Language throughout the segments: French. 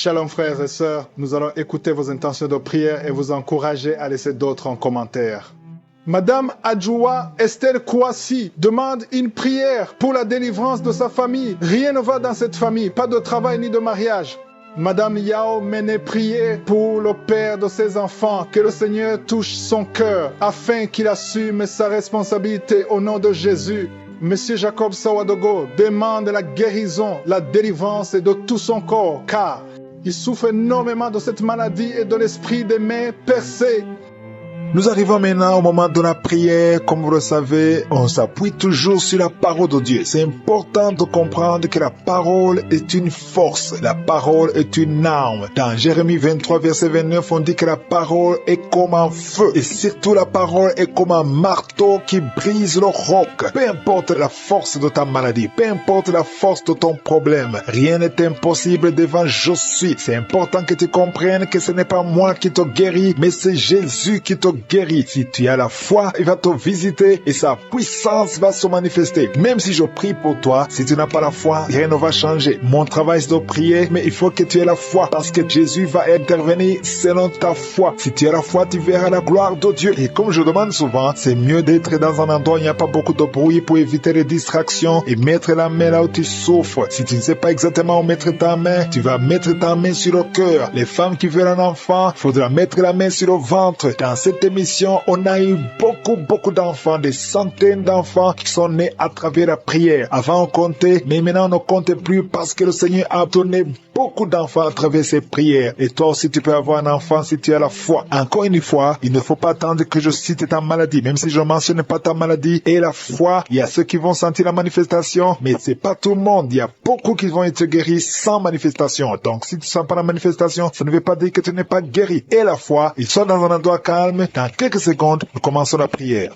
Shalom frères et sœurs, nous allons écouter vos intentions de prière et vous encourager à laisser d'autres en commentaire. Madame Adjoua Estelle Kouassi demande une prière pour la délivrance de sa famille. Rien ne va dans cette famille, pas de travail ni de mariage. Madame Yao Mene prier pour le père de ses enfants, que le Seigneur touche son cœur afin qu'il assume sa responsabilité au nom de Jésus. Monsieur Jacob Sawadogo demande la guérison, la délivrance de tout son corps, car il souffre énormément de cette maladie et de l'esprit des mains percées. Nous arrivons maintenant au moment de la prière. Comme vous le savez, on s'appuie toujours sur la parole de Dieu. C'est important de comprendre que la parole est une force. La parole est une arme. Dans Jérémie 23, verset 29, on dit que la parole est comme un feu. Et surtout, la parole est comme un marteau qui brise le roc. Peu importe la force de ta maladie, peu importe la force de ton problème, rien n'est impossible devant je suis. C'est important que tu comprennes que ce n'est pas moi qui te guéris, mais c'est Jésus qui te guérit. Si tu as la foi, il va te visiter et sa puissance va se manifester. Même si je prie pour toi, si tu n'as pas la foi, rien ne va changer. Mon travail c'est de prier, mais il faut que tu aies la foi parce que Jésus va intervenir selon ta foi. Si tu as la foi, tu verras la gloire de Dieu. Et comme je demande souvent, c'est mieux d'être dans un endroit où il n'y a pas beaucoup de bruit pour éviter les distractions et mettre la main là où tu souffres. Si tu ne sais pas exactement où mettre ta main, tu vas mettre ta main sur le cœur. Les femmes qui veulent un enfant, il faudra mettre la main sur le ventre. Dans cette émission, on a eu beaucoup d'enfants, des centaines d'enfants qui sont nés à travers la prière. Avant on comptait, mais maintenant on ne compte plus parce que le Seigneur a donné beaucoup d'enfants à travers ses prières. Et toi aussi tu peux avoir un enfant si tu as la foi. Encore une fois, il ne faut pas attendre que je cite ta maladie, même si je ne mentionne pas ta maladie et la foi. Il y a ceux qui vont sentir la manifestation, mais c'est pas tout le monde. Il y a beaucoup qui vont être guéris sans manifestation. Donc si tu sens pas la manifestation, ça ne veut pas dire que tu n'es pas guéri. Et la foi, il soit dans un endroit calme. Dans quelques secondes, nous commençons la prière.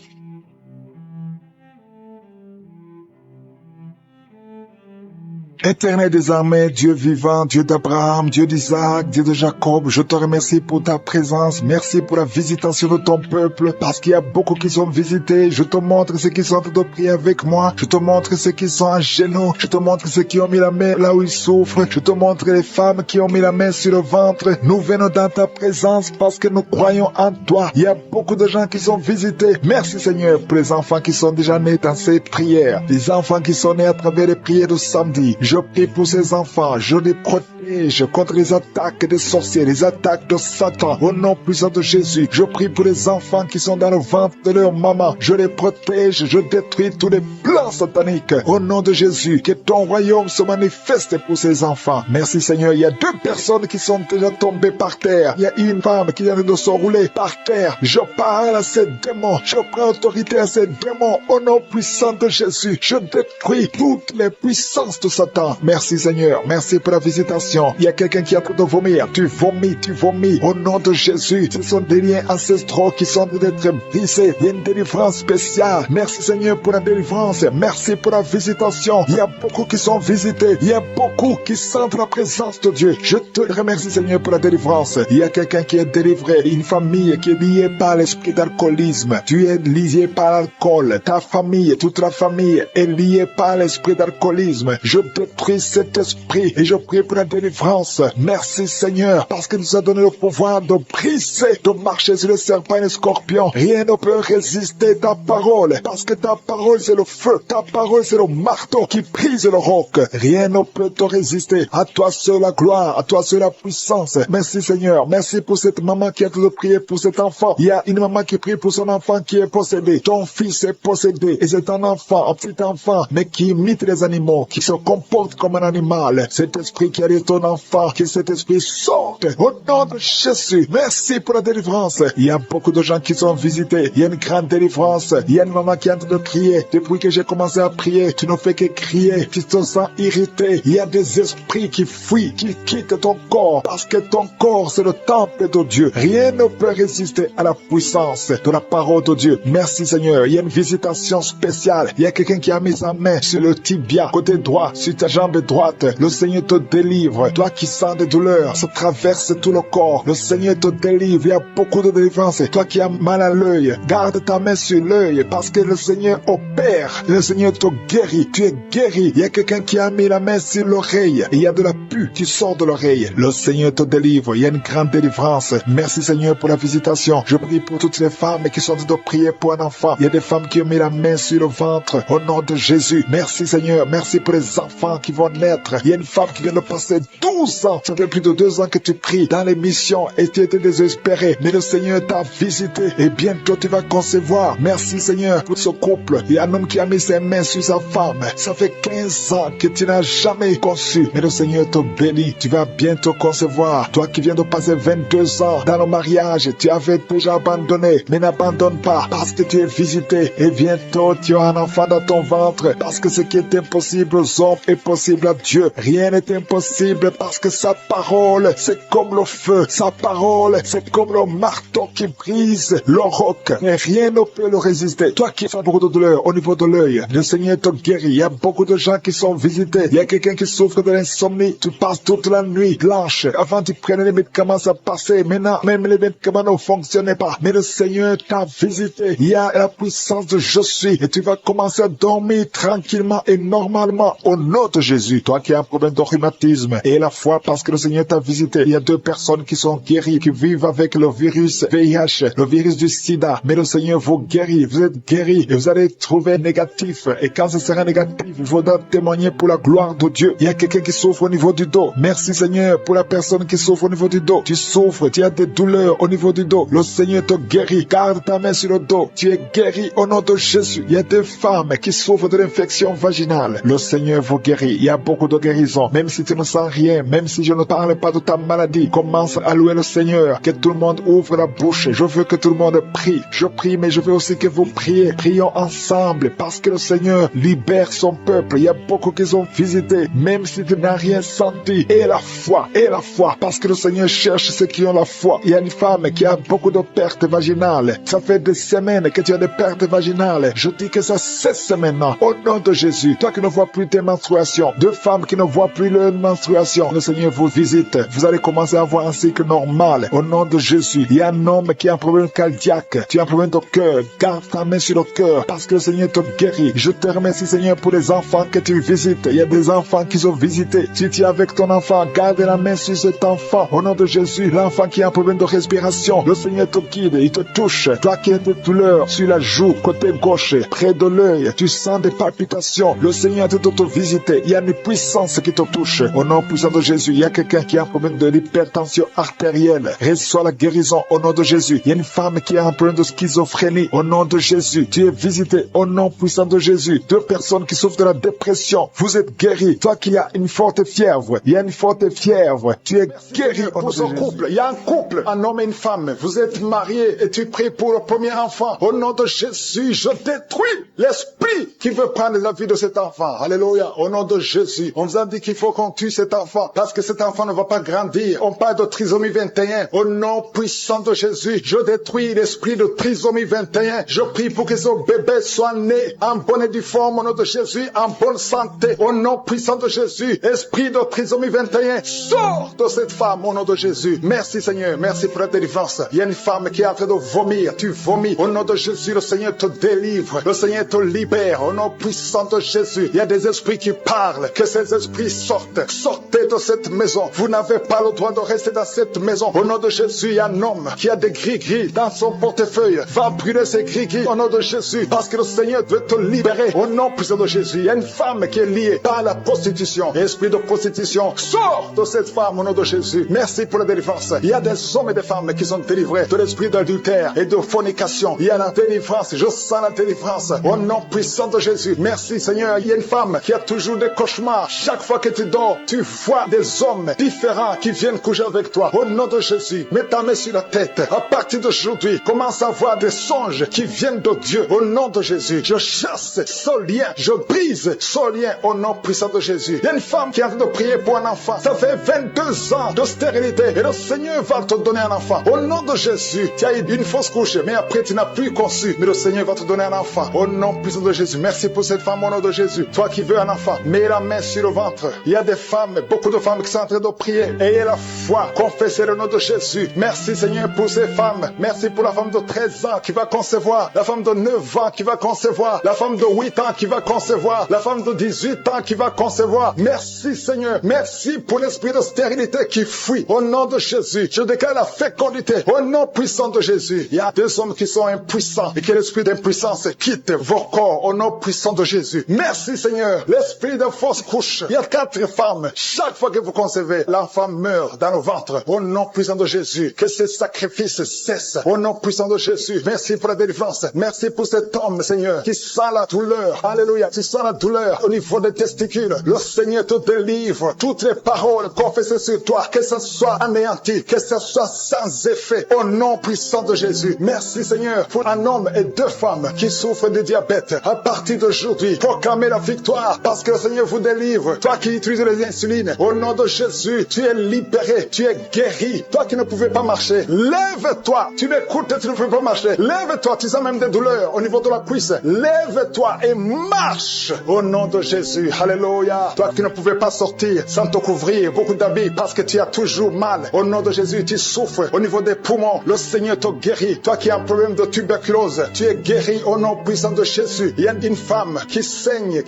Éternel des armées, Dieu vivant, Dieu d'Abraham, Dieu d'Isaac, Dieu de Jacob, je te remercie pour ta présence. Merci pour la visitation de ton peuple, parce qu'il y a beaucoup qui sont visités. Je te montre ceux qui sont en train de prier avec moi. Je te montre ceux qui sont à genoux. Je te montre ceux qui ont mis la main là où ils souffrent. Je te montre les femmes qui ont mis la main sur le ventre. Nous venons dans ta présence parce que nous croyons en toi. Il y a beaucoup de gens qui sont visités. Merci Seigneur pour les enfants qui sont déjà nés dans ces prières. Les enfants qui sont nés à travers les prières de samedi. Je prie pour ces enfants, je les protège contre les attaques des sorciers, les attaques de Satan. Au nom puissant de Jésus, je prie pour les enfants qui sont dans le ventre de leur maman. Je les protège, je détruis tous les plans sataniques. Au nom de Jésus, que ton royaume se manifeste pour ces enfants. Merci Seigneur, il y a 2 personnes qui sont déjà tombées par terre. Il y a une femme qui vient de se rouler par terre. Je parle à ces démons, je prends autorité à ces démons. Au nom puissant de Jésus, je détruis toutes les puissances de Satan. Merci Seigneur, merci pour la visitation. Il y a quelqu'un qui est en train de vomir. Tu vomis. Au nom de Jésus, ce sont des liens ancestraux qui sont en train d'être brisés. Il y a une délivrance spéciale. Merci Seigneur pour la délivrance. Merci pour la visitation. Il y a beaucoup qui sont visités. Il y a beaucoup qui sentent la présence de Dieu. Je te remercie Seigneur pour la délivrance. Il y a quelqu'un qui est délivré. Une famille qui est liée par l'esprit d'alcoolisme. Tu es lié par l'alcool. Ta famille, toute la famille est liée par l'esprit d'alcoolisme. Je détruis cet esprit et je prie pour la délivrance. Merci Seigneur, parce que nous a donné le pouvoir de briser, de marcher sur les serpents et les scorpions. Rien ne peut résister ta parole, parce que ta parole c'est le feu, ta parole c'est le marteau qui brise le roc. Rien ne peut te résister. À toi seul la gloire, à toi seul la puissance. Merci Seigneur, merci pour cette maman qui a tout prié pour cet enfant. Il y a une maman qui prie pour son enfant qui est possédé. Ton fils est possédé et c'est un enfant, un petit enfant, mais qui imite les animaux, qui se comporte comme un animal. Cet esprit qui arrive ton enfant, que cet esprit sorte au nom de Jésus. Merci pour la délivrance. Il y a beaucoup de gens qui sont visités. Il y a une grande délivrance. Il y a une maman qui est en train de crier. Depuis que j'ai commencé à prier, tu ne fais que crier. Tu te sens irrité. Il y a des esprits qui fuient, qui quittent ton corps, parce que ton corps c'est le temple de Dieu. Rien ne peut résister à la puissance de la parole de Dieu. Merci Seigneur. Il y a une visitation spéciale. Il y a quelqu'un qui a mis sa main sur le tibia, côté droit, sur ta jambe droite. Le Seigneur te délivre. délivre. Toi qui sens des douleurs, ça traverse tout le corps. Le Seigneur te délivre. Il y a beaucoup de délivrance. Toi qui as mal à l'œil, garde ta main sur l'œil parce que le Seigneur opère. Le Seigneur te guérit. Tu es guéri. Il y a quelqu'un qui a mis la main sur l'oreille. Il y a de la pus qui sort de l'oreille. Le Seigneur te délivre. Il y a une grande délivrance. Merci Seigneur pour la visitation. Je prie pour toutes les femmes qui sont en train de prier pour un enfant. Il y a des femmes qui ont mis la main sur le ventre. Au nom de Jésus. Merci Seigneur. Merci pour les enfants qui vont naître. Il y a une femme qui vient de passer 12 ans. Ça fait plus de 2 ans que tu pries dans les missions et tu étais désespéré. Mais le Seigneur t'a visité et bientôt tu vas concevoir. Merci Seigneur pour ce couple. Il y a un homme qui a mis ses mains sur sa femme. Ça fait 15 ans que tu n'as jamais conçu. Mais le Seigneur te bénit. Tu vas bientôt concevoir. Toi qui viens de passer 22 ans dans le mariage, tu avais déjà abandonné. Mais n'abandonne pas parce que tu es visité. Et bientôt tu as un enfant dans ton ventre. Parce que ce qui est impossible aux hommes est possible à Dieu. Rien n'est impossible parce que sa parole, c'est comme le feu. Sa parole, c'est comme le marteau qui brise le roc. Mais rien ne peut le résister. Toi qui as beaucoup de douleur au niveau de l'œil, le Seigneur te guérit. Il y a beaucoup de gens qui sont visités. Il y a quelqu'un qui souffre de l'insomnie. Tu passes toute la nuit blanche. Avant tu prenais les médicaments, ça passait. Maintenant, même les médicaments ne fonctionnaient pas. Mais le Seigneur t'a visité. Il y a la puissance de je suis. Et tu vas commencer à dormir tranquillement et normalement au nom de Jésus. Toi qui as un problème de rhumatisme et la foi parce que le Seigneur t'a visité. Il y a 2 personnes qui sont guéries, qui vivent avec le virus VIH, le virus du sida. Mais le Seigneur vous guérit. Vous êtes guéris et vous allez trouver négatif. Et quand ce sera négatif, il faudra témoigner pour la gloire de Dieu. Il y a quelqu'un qui souffre au niveau du dos. Merci Seigneur pour la personne qui souffre au niveau du dos. Tu souffres, tu as des douleurs au niveau du dos. Le Seigneur te guérit. Garde ta main sur le dos. Tu es guéri au nom de Jésus. Il y a des femmes qui souffrent de l'infection vaginale. Le Seigneur vous guérit. Il y a beaucoup de guérisons. Même si tu ne sens rien, même si je ne parle pas de ta maladie, commence à louer le Seigneur. Que tout le monde ouvre la bouche. Je veux que tout le monde prie. Je prie, mais je veux aussi que vous priez. Prions ensemble parce que le Seigneur libère son peuple. Il y a beaucoup qui sont visités, même si tu n'as rien senti. Et la foi, parce que le Seigneur cherche ceux qui ont la foi. Il y a une femme qui a beaucoup de pertes vaginales. Ça fait des semaines que tu as des pertes vaginales. Je dis que ça cesse maintenant. Au nom de Jésus, toi qui ne vois plus tes menstruations, 2 femmes qui ne voient plus leur menstruation, le Seigneur vous visite. Vous allez commencer à avoir un cycle normal. Au nom de Jésus, il y a un homme qui a un problème cardiaque. Tu as un problème de cœur. Garde ta main sur le cœur parce que le Seigneur te guérit. Je te remercie Seigneur pour les enfants que tu visites. Il y a des enfants qui sont visités. Si tu es avec ton enfant, garde la main sur cet enfant. Au nom de Jésus, l'enfant qui a un problème de respiration, le Seigneur te guide, il te touche. Toi qui as des douleurs sur la joue, côté gauche, près de l'œil, tu sens des palpitations. Le Seigneur te visiter. Il y a une puissance qui te touche. Au nom puissant de Jésus, il y a quelqu'un qui a un problème de l'hypertension artérielle. Reçois la guérison au nom de Jésus. Il y a une femme qui a un problème de schizophrénie. Au nom de Jésus, tu es visité. Au nom puissant de Jésus. 2 personnes qui souffrent de la dépression. Vous êtes guéris. Toi qui as une forte fièvre. Il y a une forte fièvre. Tu es guéri. Pour ce couple, il y a un couple, un homme et une femme. Vous êtes mariés et tu pries pour le premier enfant. Au nom de Jésus, je détruis l'esprit qui veut prendre la vie de cet enfant. Alléluia. Au nom de Jésus, on vous a dit qu'il faut qu'on tue cet enfant parce que cet enfant ne va pas grandir. On parle de trisomie 21. Au nom puissant de Jésus, je détruis l'esprit de trisomie 21. Je prie pour que ce bébé soit né en bonne et due forme au nom de Jésus, en bonne santé. Au nom puissant de Jésus, esprit de trisomie 21, sors de cette femme au nom de Jésus. Merci Seigneur, merci pour la délivrance. Il y a une femme qui est en train de vomir. Tu vomis. Au nom de Jésus, le Seigneur te délivre. Le Seigneur te libère. Au nom puissant de Jésus, il y a des esprits qui parlent. Que ces esprits sortent. Sortez de cette maison. Vous n'avez pas le droit de rester dans cette maison. Au nom de Jésus, il y a un homme qui a des gris-gris dans son portefeuille. Va brûler ces gris-gris au nom de Jésus. Parce que le Seigneur veut te libérer. Au nom puissant de Jésus, il y a une femme qui est liée par la prostitution. Esprit de prostitution, sors de cette femme au nom de Jésus. Merci pour la délivrance. Il y a des hommes et des femmes qui sont délivrés de l'esprit d'adultère et de fornication. Il y a la délivrance. Je sens la délivrance. Au nom puissant de Jésus. Merci Seigneur. Il y a une femme qui a toujours des cauchemars. Chaque fois que tu dors, tu vois des hommes différents qui viennent coucher avec toi. Au nom de Jésus, mets ta main sur la tête. À partir d'aujourd'hui, commence à voir des songes qui viennent de Dieu. Au nom de Jésus, je chasse ce lien. Je brise ce lien au nom puissant de Jésus. Il y a une femme qui est en train de prier pour un enfant. Ça fait 22 ans de stérilité et le Seigneur va te donner un enfant. Au nom de Jésus, tu as eu une fausse couche, mais après tu n'as plus conçu. Mais le Seigneur va te donner un enfant. Au nom puissant de Jésus. Merci pour cette femme au nom de Jésus. Toi qui veux un enfant, mets la main sur le ventre. Il y a des femmes beaucoup de femmes qui sont en train de prier. Ayez la foi, confessez le nom de Jésus. Merci Seigneur pour ces femmes. Merci pour la femme de 13 ans qui va concevoir, la femme de 9 ans qui va concevoir, la femme de 8 ans qui va concevoir, la femme de 18 ans qui va concevoir. Merci Seigneur. Merci pour l'esprit de stérilité qui fuit. Au nom de Jésus, je déclare la fécondité. Au nom puissant de Jésus. Il y a 2 hommes qui sont impuissants et que l'esprit d'impuissance quitte vos corps au nom puissant de Jésus. Merci Seigneur. L'esprit de fausse couche. Il y a 4 femmes. Chaque fois que vous concevez, l'enfant meurt dans le ventre. Au nom puissant de Jésus. Que ces sacrifices cessent. Au nom puissant de Jésus. Merci pour la délivrance. Merci pour cet homme, Seigneur, qui sent la douleur. Alléluia. Qui sent la douleur au niveau des testicules. Le Seigneur te délivre. Toutes les paroles confessées sur toi, que ce soit anéanti, que ce soit sans effet. Au nom puissant de Jésus. Merci, Seigneur, pour un homme et 2 femmes qui souffrent de diabète. À partir d'aujourd'hui, proclamez la victoire parce que le Seigneur vous délivre. Toi qui utilises les insulines, au nom de Jésus, tu es libéré, tu es guéri. Toi qui ne pouvais pas marcher, lève-toi. Tu m'écoutes, tu ne peux pas marcher. Lève-toi, tu sens même des douleurs au niveau de la cuisse. Lève-toi et marche au nom de Jésus. Alléluia. Toi qui ne pouvais pas sortir sans te couvrir beaucoup d'habits parce que tu as toujours mal. Au nom de Jésus, tu souffres au niveau des poumons. Le Seigneur te guérit. Toi qui as un problème de tuberculose, tu es guéri au nom puissant de Jésus. Il y a une femme qui saigne.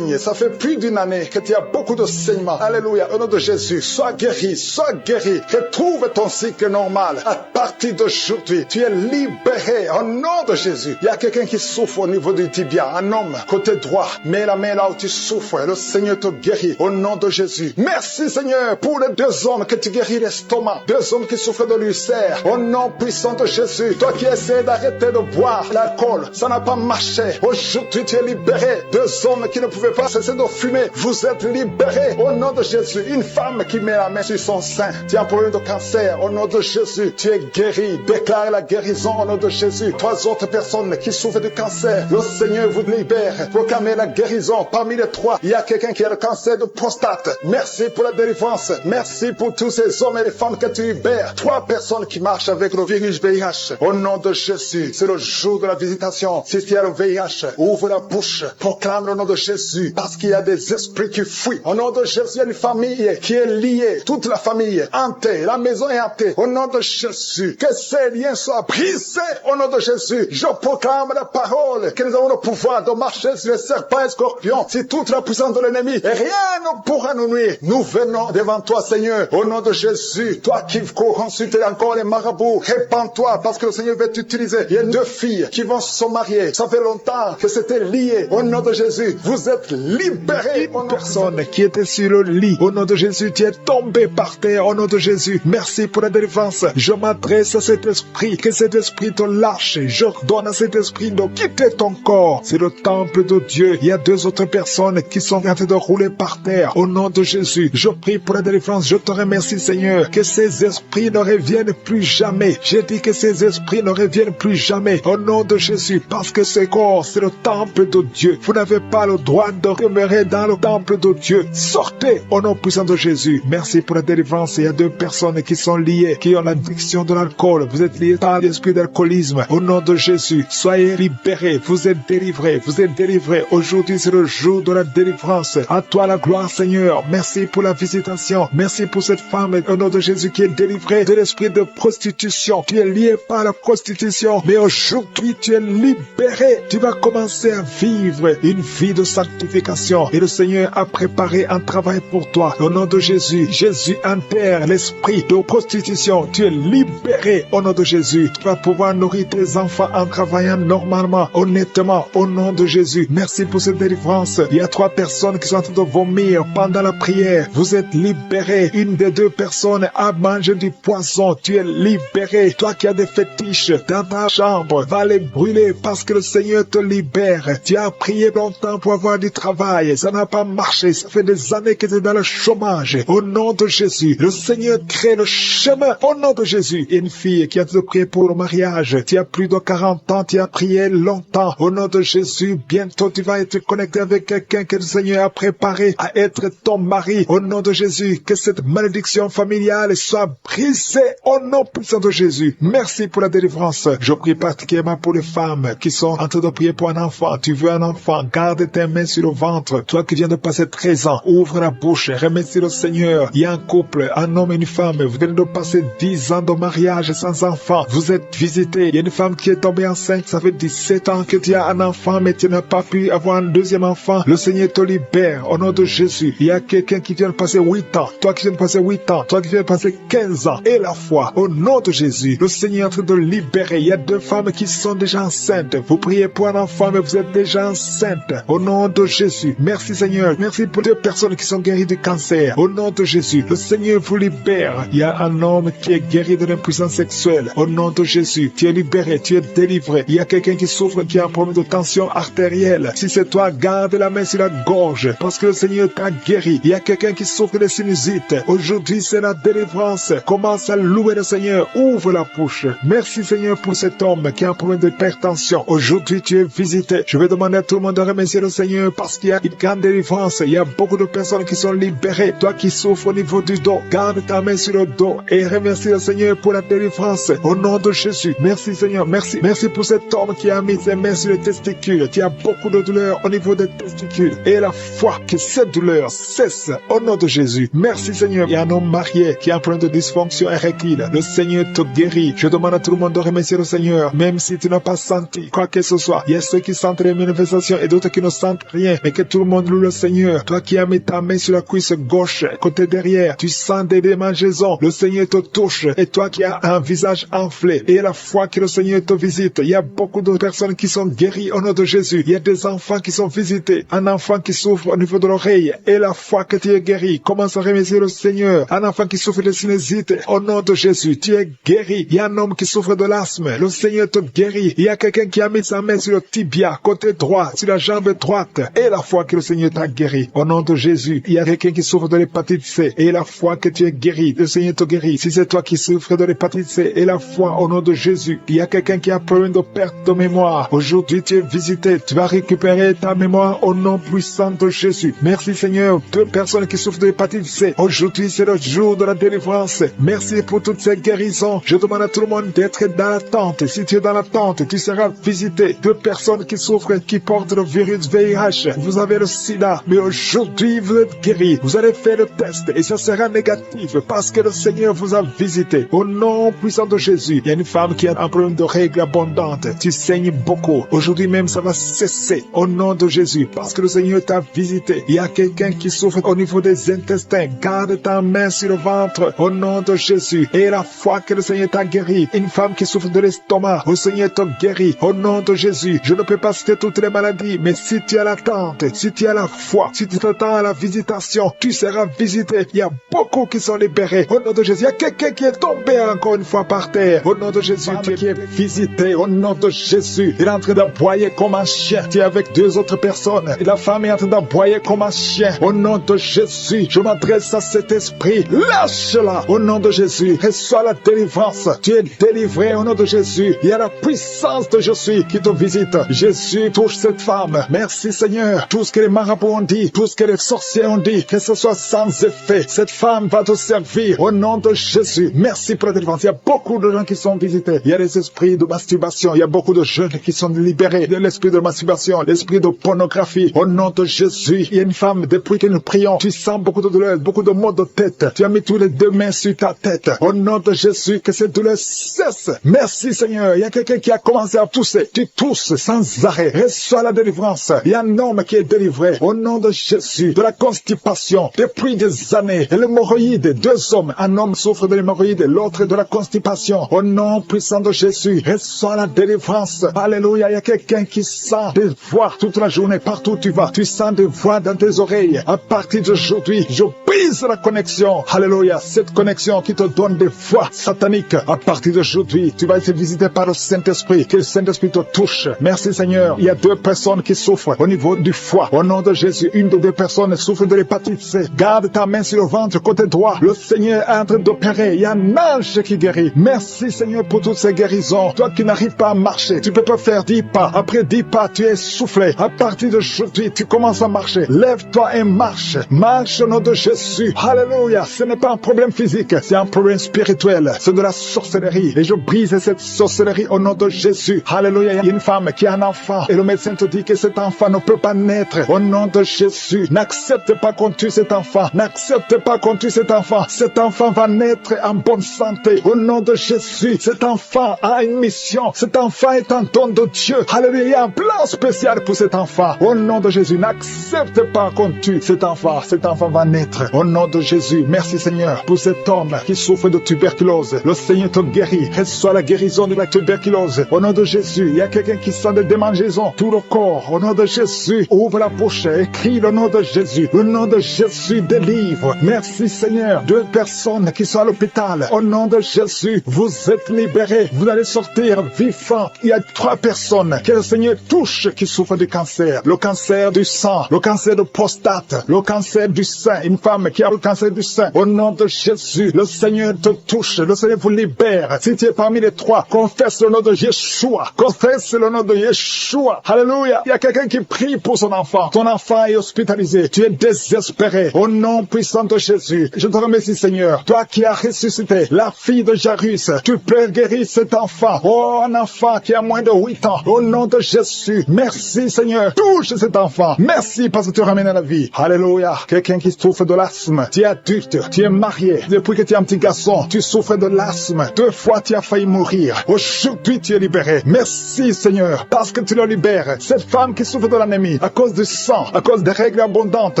Ça fait plus d'1 année que tu as beaucoup de saignements. Alléluia. Au nom de Jésus, sois guéri, sois guéri. Retrouve ton cycle normal. À partir d'aujourd'hui, tu es libéré au nom de Jésus. Il y a quelqu'un qui souffre au niveau du tibia. Un homme, côté droit. Mets la main là où tu souffres. Le Seigneur te guérit au nom de Jésus. Merci Seigneur pour les 2 hommes que tu guéris l'estomac. 2 hommes qui souffrent de l'ulcère. Au nom puissant de Jésus. Toi qui essaies d'arrêter de boire l'alcool, ça n'a pas marché. Aujourd'hui tu es libéré. 2 hommes qui ne pouvaient pas cesser de fumer. Vous êtes libérés au nom de Jésus. Une femme qui met la main sur son sein. Tu as un problème de cancer. Au nom de Jésus, tu es guéri. Déclare la guérison au nom de Jésus. 3 autres personnes qui souffrent de cancer. Le Seigneur vous libère. Proclamez la guérison. Parmi les 3, il y a quelqu'un qui a le cancer de prostate. Merci pour la délivrance. Merci pour tous ces hommes et les femmes que tu libères. 3 personnes qui marchent avec le virus VIH. Au nom de Jésus, c'est le jour de la visitation. Si tu as le VIH, ouvre la bouche. Proclame le nom de Jésus. Parce qu'il y a des esprits qui fuient. Au nom de Jésus, il y a une famille qui est liée. Toute la famille hantée. La maison est hantée. Au nom de Jésus, que ces liens soient brisés. Au nom de Jésus, je proclame la parole. Que nous avons le pouvoir de marcher sur les serpents et scorpions. Si toute la puissance de l'ennemi, et rien ne pourra nous nuire. Nous venons devant toi, Seigneur. Au nom de Jésus, toi qui cours consulter encore les marabouts, répands-toi parce que le Seigneur veut t'utiliser. Il y a 2 filles qui vont se marier. Ça fait longtemps que c'était lié. Au nom de Jésus, vous êtes libérés. Une personne qui était sur le lit, au nom de Jésus, tu es tombé par terre. Au nom de Jésus, merci pour la délivrance. Je m'adresse à cet esprit, que cet esprit te lâche. J'ordonne à cet esprit de quitter ton corps. C'est le temple de Dieu. Il y a 2 autres personnes qui sont en train de rouler par terre. Au nom de Jésus, je prie pour la délivrance. Je te remercie, Seigneur, que ces esprits ne reviennent plus jamais. J'ai dit que ces esprits ne reviennent plus jamais. Au nom de Jésus, parce que ce corps, c'est le temple de Dieu. Vous n'avez pas le droit de demeurer dans le temple de Dieu. Sortez au nom puissant de Jésus. Merci pour la délivrance. Il y a 2 personnes qui sont liées, qui ont l'addiction de l'alcool. Vous êtes liés par l'esprit d'alcoolisme. Au nom de Jésus, soyez libérés. Vous êtes délivrés. Vous êtes délivrés. Aujourd'hui, c'est le jour de la délivrance. À toi la gloire, Seigneur. Merci pour la visitation. Merci pour cette femme, au nom de Jésus, qui est délivrée de l'esprit de prostitution. Tu es lié par la prostitution. Mais aujourd'hui, tu es libéré. Tu vas commencer à vivre une vie de sanctification. Et le Seigneur a préparé un travail pour toi. Au nom de Jésus, Jésus enterre l'esprit de prostitution. Tu es libéré au nom de Jésus. Tu vas pouvoir nourrir tes enfants en travaillant normalement, honnêtement, au nom de Jésus. Merci pour cette délivrance. Il y a 3 personnes qui sont en train de vomir pendant la prière. Vous êtes libérés. Une des 2 personnes a mangé du poisson. Tu es libéré. Toi qui as des fétiches dans ta chambre, va les brûler parce que le Seigneur te libère. Tu as prié longtemps pour avoir du travail. Ça n'a pas marché. Ça fait des années que tu es dans le chômage. Au nom de Jésus, le Seigneur crée le chemin. Au nom de Jésus, une fille qui a te prié pour le mariage. Tu as plus de 40 ans. Tu as prié longtemps. Au nom de Jésus, bientôt tu vas être connecté avec quelqu'un que le Seigneur a préparé à être ton mari. Au nom de Jésus, que cette malédiction familiale soit brisée au nom puissant de Jésus. Merci pour la délivrance. Je prie particulièrement pour les femmes qui sont en train de prier pour un enfant. Tu veux un enfant, garde tes mains sur le ventre. Toi qui viens de passer 13 ans, ouvre la bouche. touche. Remercie le Seigneur. Il y a un couple, un homme et une femme. Vous venez de passer 10 ans de mariage sans enfant. Vous êtes visité. Il y a une femme qui est tombée enceinte. Ça fait 17 ans que tu as un enfant, mais tu n'as pas pu avoir un deuxième enfant. Le Seigneur te libère au nom de Jésus. Il y a quelqu'un qui vient de passer 8 ans. Toi qui viens de passer 8 ans. Toi qui viens de passer 15 ans. Et la foi, au nom de Jésus, le Seigneur est en train de libérer. Il y a 2 femmes qui sont déjà enceintes. Vous priez pour un enfant, mais vous êtes déjà enceinte. Au nom de Jésus. Merci Seigneur. Merci pour 2 personnes qui sont guéries du cancer. Au nom de Jésus. Le Seigneur vous libère. Il y a un homme qui est guéri de l'impuissance sexuelle. Au nom de Jésus. Tu es libéré. Tu es délivré. Il y a quelqu'un qui souffre, qui a un problème de tension artérielle. Si c'est toi, garde la main sur la gorge. Parce que le Seigneur t'a guéri. Il y a quelqu'un qui souffre de sinusite. Aujourd'hui, c'est la délivrance. Commence à louer le Seigneur. Ouvre la bouche. Merci Seigneur pour cet homme qui a un problème d'hypertension. Aujourd'hui, tu es visité. Je vais demander à tout le monde de remercier le Seigneur parce qu'il y a une grande délivrance. Il y a beaucoup de personnes qui sont libérées. Toi qui souffres au niveau du dos, garde ta main sur le dos et remercie le Seigneur pour la délivrance. Au nom de Jésus. Merci Seigneur. Merci. Merci pour cet homme qui a mis ses mains sur les testicules. Tu as beaucoup de douleur au niveau des testicules. Et la foi que cette douleur cesse au nom de Jésus. Merci Seigneur. Il y a un homme marié qui a un problème de dysfonction érectile. Le Seigneur te guérit. Je demande à tout le monde de remercier le Seigneur, même si tu n'as pas senti quoi que ce soit. Il y a ceux qui sentent les manifestations et d'autres qui ne sentent rien. Mais que tout le monde loue le Seigneur. Toi qui as mis ta main sur la cuisse gauche, côté derrière, tu sens des démangeaisons. Le Seigneur te touche. Et toi qui as un visage enflé, et la foi que le Seigneur te visite. Il y a beaucoup de personnes qui sont guéries au nom de Jésus. Il y a des enfants qui sont visités. Un enfant qui souffre au niveau de l'oreille. Et la foi que tu es guéri. Commence à remercier le Seigneur. Un enfant qui souffre de sinusite. Au nom de Jésus, tu es guéri. Il y a un homme qui souffre de l'asthme. Le Seigneur te guérit. Il y a quelqu'un qui a mis sa main sur le tibia, côté droit, sur la jambe droite. Et la foi que le Seigneur t'a guéri. Au nom de Jésus, il y a quelqu'un qui souffre de l'hépatite C. Et la foi que tu es guéri. Le Seigneur te guérit. Si c'est toi qui souffres de l'hépatite C, et la foi au nom de Jésus. Il y a quelqu'un qui a problème de perte de mémoire. Aujourd'hui, tu es visité. Tu vas récupérer ta mémoire au nom puissant de Jésus. Merci Seigneur. 2 personnes qui souffrent de l'hépatite C. Aujourd'hui, c'est le jour de la délivrance. Merci pour toutes ces guérisons. Je demande à tout le monde d'être dans l'attente. Si tu es dans l'attente, tu seras visité. 2 personnes qui souffrent, qui portent le virus VIH. Vous avez le sida. Mais aujourd'hui, vous êtes guéris. Vous allez faire le test et ça sera négatif parce que le Seigneur vous a visité. Au nom puissant de Jésus. Il y a une femme qui a un problème de règles abondantes. Tu saignes beaucoup. Aujourd'hui même, ça va cesser. Au nom de Jésus. Parce que le Seigneur t'a visité. Il y a quelqu'un qui souffre au niveau des intestins. Garde ta main sur le ventre. Au nom de Jésus. Et la foi que le Seigneur t'a guéri. Une femme qui souffre de l'estomac. Le Seigneur te guérit. Au nom de Jésus. Je ne peux pas citer toutes les maladies. Mais si tu as l'attente, si tu as la foi, si tu t'attends à la visitation, tu seras visité. Il y a beaucoup qui sont libérés. Au nom de Jésus. Il y a quelqu'un qui est tombé encore une fois par terre. Au nom de Jésus, tu es visité. Au nom de Jésus. Il est en train d'aboyer comme un chien. Tu es avec 2 autres personnes. Et la femme est en train d'aboyer comme un chien. Au nom de Jésus, je m'adresse à cet esprit. Lâche-la. Au nom de Jésus. Reçois la délivrance. Tu es délivré au nom de Jésus. Il y a la puissance de Jésus qui te visite. Jésus touche cette femme. Merci Seigneur. Tout ce que les marabouts ont dit, tout ce que les sorciers ont dit, que ce soit sans effet. Cette femme va te servir au nom de Jésus. Merci pour la délivrance. Il y a beaucoup de gens qui sont visités. Il y a des esprits de masturbation. Il y a beaucoup de jeunes qui sont libérés de l'esprit de masturbation, l'esprit de pornographie. Au nom de Jésus. Il y a une femme, depuis que nous prions, tu sens beaucoup de douleur, beaucoup de maux de tête. Tu as mis tous les 2 mains sur ta tête. Au nom de Jésus, que cette douleur cesse. Merci Seigneur. Il y a quelqu'un qui a commencé à tousser. Tu tousses sans arrêt. Reçois la délivrance. Il y a un homme qui est délivré. Au nom de Jésus. De la constipation. Depuis des années. Et l'hémorroïde. 2 hommes. Un homme souffre de l'hémorroïde. L'autre de la constipation. Au nom puissant de Jésus. Reçois la délivrance. Alléluia. Il y a quelqu'un qui sent des voix toute la journée. Partout où tu vas. Tu sens des voix dans tes oreilles. À partir d'aujourd'hui, je brise la connexion. Alléluia. Cette connexion qui te donne des voix sataniques. À partir d'aujourd'hui, tu vas être visité par le Saint-Esprit. Que le Saint-Esprit te touche. Merci Seigneur. Il y a 2 personnes qui souffrent au niveau du foie. Au nom de Jésus, une des 2 personnes souffre de l'hépatite C. Garde ta main sur le ventre côté droit. Le Seigneur est en train d'opérer. Il y a un ange qui guérit. Merci Seigneur pour toutes ces guérisons. Toi qui n'arrives pas à marcher, tu peux pas faire 10 pas. Après 10 pas, tu es soufflé. À partir d'aujourd'hui, tu commences à marcher. Lève-toi et marche. Marche au nom de Jésus. Alléluia. Ce n'est pas un problème physique, c'est un problème spirituel. C'est de la sorcellerie. Et je brise cette sorcellerie au nom de Jésus. Alléluia. Il y a une femme qui a un enfant et le médecin te dit que cet enfant ne peut pas naître. Au nom de Jésus, n'accepte pas qu'on tue cet enfant. N'accepte pas qu'on tue cet enfant. Cet enfant va naître en bonne santé. Au nom de Jésus, cet enfant a une mission. Cet enfant est un don de Dieu. Alléluia, il y a un plan spécial pour cet enfant. Au nom de Jésus, n'accepte pas qu'on tue cet enfant. Cet enfant va naître. Au nom de Jésus, merci Seigneur pour cet homme qui souffre de tuberculose. Le Seigneur te guérit. Reçois la guérison de la tuberculose. Au nom de Jésus, il y a quelqu'un qui sent des démangeaisons. Tout le corps. Au nom de Jésus, ouvre la bouche. Écris le nom de Jésus. Le nom de Jésus délivre. Merci Seigneur. 2 personnes qui sont à l'hôpital. Au nom de Jésus, vous êtes libérés. Vous allez sortir vivants. Il y a 3 personnes que le Seigneur touche qui souffrent du cancer. Le cancer du sang, le cancer de prostate, le cancer du sein. Une femme qui a le cancer du sein. Au nom de Jésus, le Seigneur te touche. Le Seigneur vous libère. Si tu es parmi les 3, confesse le nom de Yeshua. Confesse le nom de Yeshua. Alléluia. Il y a quelqu'un qui prie pour son enfant. Ton enfant est hospitalisé. Tu es désespéré. Au nom puissant de Jésus, je te remercie Seigneur. Toi qui as ressuscité la fille de Jairus, tu peux guérir cet enfant. Oh, un enfant qui a moins de 8 ans. Au nom de Jésus, merci Seigneur. Touche cet enfant. Merci parce que tu ramènes à la vie. Alléluia. Quelqu'un qui souffre de l'asthme. Tu es adulte. Tu es marié. Depuis que tu es un petit garçon, tu souffres de l'asthme. 2 fois tu as failli mourir. Aujourd'hui tu es libéré. Merci Seigneur parce que tu le libères. Cette femme qui souffre de l'anémie à cause du sang, à cause des règles abondantes,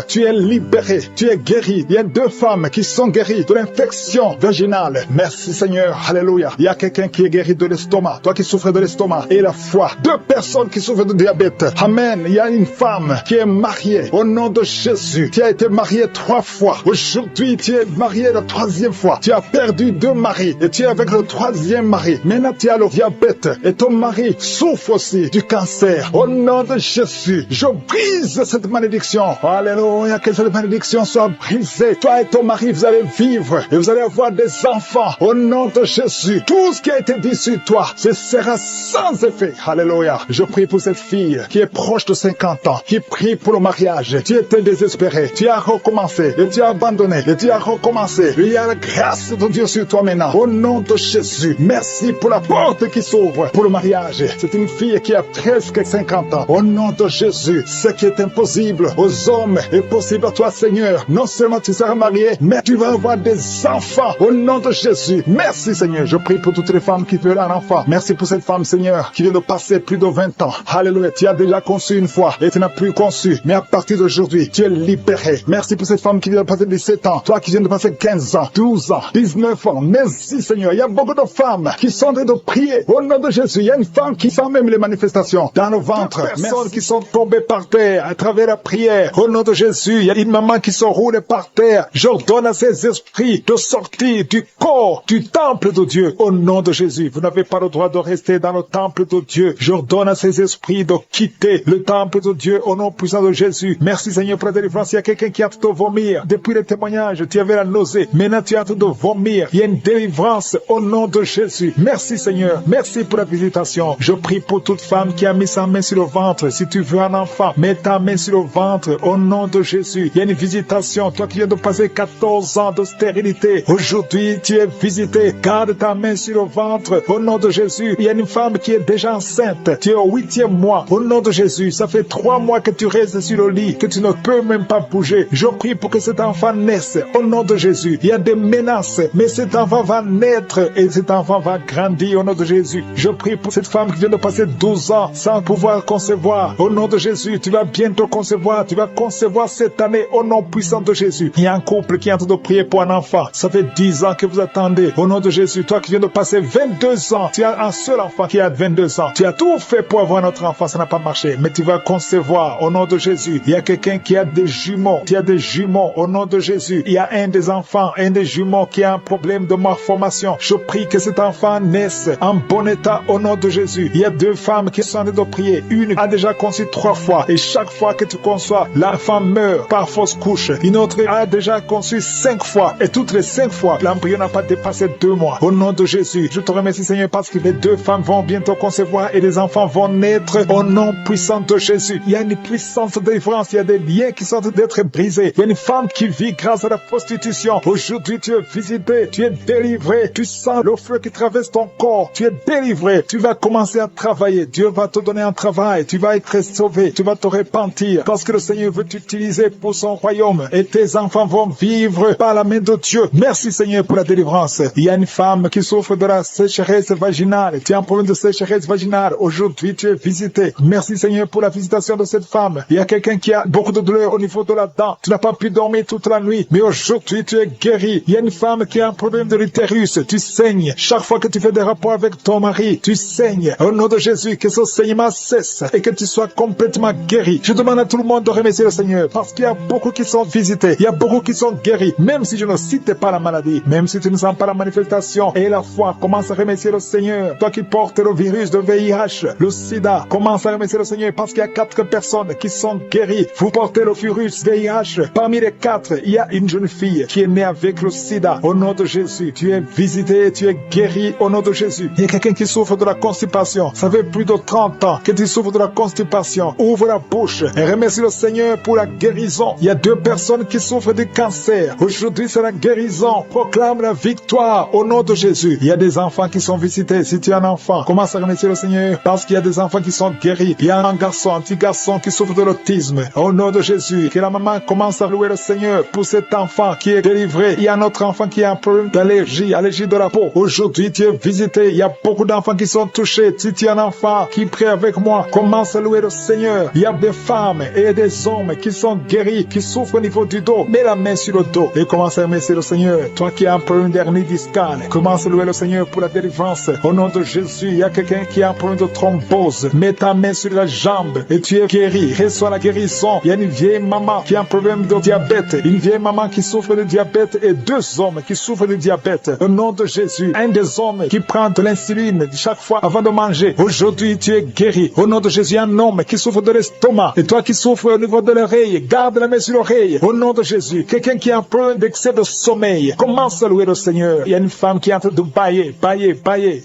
tu es libéré. Tu es guéri. Il y a 2 femmes qui sont guéries de l'infection vaginale. Merci Seigneur. Alléluia. Il y a quelqu'un qui est guéri de l'estomac. Toi qui souffres de l'estomac et la foi. 2 personnes qui souffrent de diabète. Amen. Il y a une femme qui est mariée. Au nom de Jésus. Tu as été mariée 3 fois. Aujourd'hui, tu es mariée la 3e fois. Tu as perdu 2 maris et tu es avec le 3e mari. Maintenant, tu as le diabète et ton mari souffre aussi du cancer. Au nom de Jésus, je brise cette malédiction. Alléluia. Que cette malédiction soit brisée. Toi et ton mari, vous allez vivre et vous allez avoir des enfants. Au nom de Jésus, tout ce qui a été dit sur toi, ce sera sans effet. Alléluia. Je prie pour cette fille qui est proche de 50 ans, qui prie pour le mariage. Tu étais désespéré. Tu as recommencé et tu as abandonné et tu as recommencé. Il y a la grâce de Dieu sur toi maintenant. Au nom de Jésus, merci pour la porte qui s'ouvre pour le mariage. C'est une fille qui a presque 50 ans. Au nom de Jésus, ce qui est impossible aux hommes est possible à toi, Seigneur. Non seulement tu seras marié, mais tu vas avoir des enfants. Au nom de Jésus, merci Seigneur. Je prie pour toutes les femmes qui veulent un enfant. Merci pour cette femme, Seigneur, qui vient de passer plus de 20 ans. Alléluia. Tu as déjà conçu une fois et tu n'as plus conçu. Mais à partir d'aujourd'hui, tu es libéré. Merci pour cette femme qui vient de passer 17 ans. Toi qui viens de passer 15 ans, 12 ans, 19 ans. Merci Seigneur. Il y a beaucoup de femmes qui sont en train de prier. Au nom de Jésus, il y a une femme qui sent même les manifestations dans le ventre. Personnes qui sont tombées par terre à travers la prière. Au nom de Jésus, il y a une maman qui se roule par terre. J'ordonne à ces esprits de sortir du corps, du temple de Dieu. Au nom de Jésus, vous n'avez pas le droit de rester dans le temple de Dieu. J'ordonne à ces esprits de quitter le temple de Dieu au nom puissant de Jésus. Merci Seigneur pour la délivrance. Il y a quelqu'un qui a hâte de vomir. Depuis les témoignages, tu avais la nausée. Maintenant, tu as hâte de vomir. Il y a une délivrance au nom de Jésus. Merci Seigneur. Merci pour la visitation. Je prie pour toute femme qui a mis sa main sur le ventre. Si tu veux un enfant, mets ta main sur le ventre au nom de Jésus. Il y a une visitation. Toi qui viens de passer 14 ans de stérilité, aujourd'hui tu es visité. Garde ta main sur le ventre au nom de Jésus. Il y a une femme qui est déjà enceinte. Tu es au 8e mois. Au nom de Jésus, ça fait 3 mois que tu restes sur le lit, que tu ne peux même pas bouger. Je prie pour que cet enfant naisse au nom de Jésus. Il y a des menaces, mais cet enfant va naître et cet enfant va grandir au nom de Jésus. Je prie pour cette femme qui vient de passer 12 ans sans pouvoir concevoir. Au nom de Jésus, tu vas bientôt concevoir. Tu vas concevoir cette année au nom puissant de Jésus. Il y a un couple qui est en train de prier pour un enfant. Ça fait 10 ans que vous attendez. Au nom de Jésus, toi qui viens de passer 22 ans, tu as un seul enfant qui a 22 ans. Tu as tout fait pour avoir notre enfant, ça n'a pas marché. Mais tu vas concevoir au nom de Jésus. Il y a quelqu'un qui a des jumeaux. Tu as des jumeaux au nom de Jésus. Il y a un des enfants, un des jumeaux qui a un problème de malformation. Je prie que cet enfant naisse en bon état au nom de Jésus. Il y a 2 femmes qui sont en train de prier. Une a déjà conçu 3 fois. Et chaque fois que tu conçois, l'enfant meurt par fausse couche. Une autre a déjà conçu 5 fois. Et toutes les 5 fois, l'embryon n'a pas dépassé 2 mois. Au nom de Jésus, je te remercie Seigneur parce que les 2 femmes vont bientôt concevoir et les enfants vont naître au nom puissant de Jésus. Il y a une puissance de délivrance. Il y a des liens qui sont en train d'être brisés. Il y a une femme qui vit grâce à la prostitution. Aujourd'hui, tu es visité. Tu es délivré. Tu sens le feu qui traverse ton corps. Tu es délivré. Tu vas commencer à travailler. Dieu va te donner un travail. Tu vas être sauvé. Tu vas te repentir parce que le Seigneur veut t'utiliser pour pour son royaume. Et tes enfants vont vivre par la main de Dieu. Merci Seigneur pour la délivrance. Il y a une femme qui souffre de la sécheresse vaginale. Tu as un problème de sécheresse vaginale. Aujourd'hui, tu es visité. Merci Seigneur pour la visitation de cette femme. Il y a quelqu'un qui a beaucoup de douleur au niveau de la dent. Tu n'as pas pu dormir toute la nuit, mais aujourd'hui, tu es guéri. Il y a une femme qui a un problème de l'utérus. Tu saignes. Chaque fois que tu fais des rapports avec ton mari, tu saignes. Au nom de Jésus, que ce saignement cesse et que tu sois complètement guéri. Je demande à tout le monde de remercier le Seigneur parce qu'il y a beaucoup qui sont visités. Il y a beaucoup qui sont guéris. Même si je ne cite pas la maladie, même si tu ne sens pas la manifestation et la foi, commence à remercier le Seigneur. Toi qui portes le virus de VIH, le sida, commence à remercier le Seigneur parce qu'il y a 4 personnes qui sont guéries. Vous portez le virus VIH. Parmi les 4, il y a une jeune fille qui est née avec le sida. Au nom de Jésus, tu es visité, tu es guéri au nom de Jésus. Il y a quelqu'un qui souffre de la constipation. Ça fait plus de 30 ans que tu souffres de la constipation. Ouvre la bouche et remercie le Seigneur pour la guérison. Il y a 2 personnes qui souffrent de cancer. Aujourd'hui, c'est la guérison. Proclame la victoire au nom de Jésus. Il y a des enfants qui sont visités. Si tu es un enfant, commence à remercier le Seigneur parce qu'il y a des enfants qui sont guéris. Il y a un petit garçon qui souffre de l'autisme. Au nom de Jésus, que la maman commence à louer le Seigneur pour cet enfant qui est délivré. Il y a un autre enfant qui a un problème d'allergie, allergie de la peau. Aujourd'hui, tu es visité. Il y a beaucoup d'enfants qui sont touchés. Si tu es un enfant qui prie avec moi, commence à louer le Seigneur. Il y a des femmes et des hommes qui sont guéris, qui souffrent au niveau du dos. Mets la main sur le dos et commence à remercier le Seigneur. Toi qui as un problème d'hernie discale, commence à louer le Seigneur pour la délivrance. Au nom de Jésus, il y a quelqu'un qui a un problème de thrombose. Mets ta main sur la jambe et tu es guéri. Reçois la guérison. Il y a une vieille maman qui a un problème de diabète. Une vieille maman qui souffre de diabète et 2 hommes qui souffrent de diabète. Au nom de Jésus, un des hommes qui prend de l'insuline chaque fois avant de manger. Aujourd'hui, tu es guéri. Au nom de Jésus, un homme qui souffre de l'estomac. Et toi qui souffres au niveau de l'oreille, garde la main sur l'oreille. Au nom de Jésus, quelqu'un qui a un problème d'excès de sommeil, commence à louer le Seigneur. Il y a une femme qui est en train de bailler.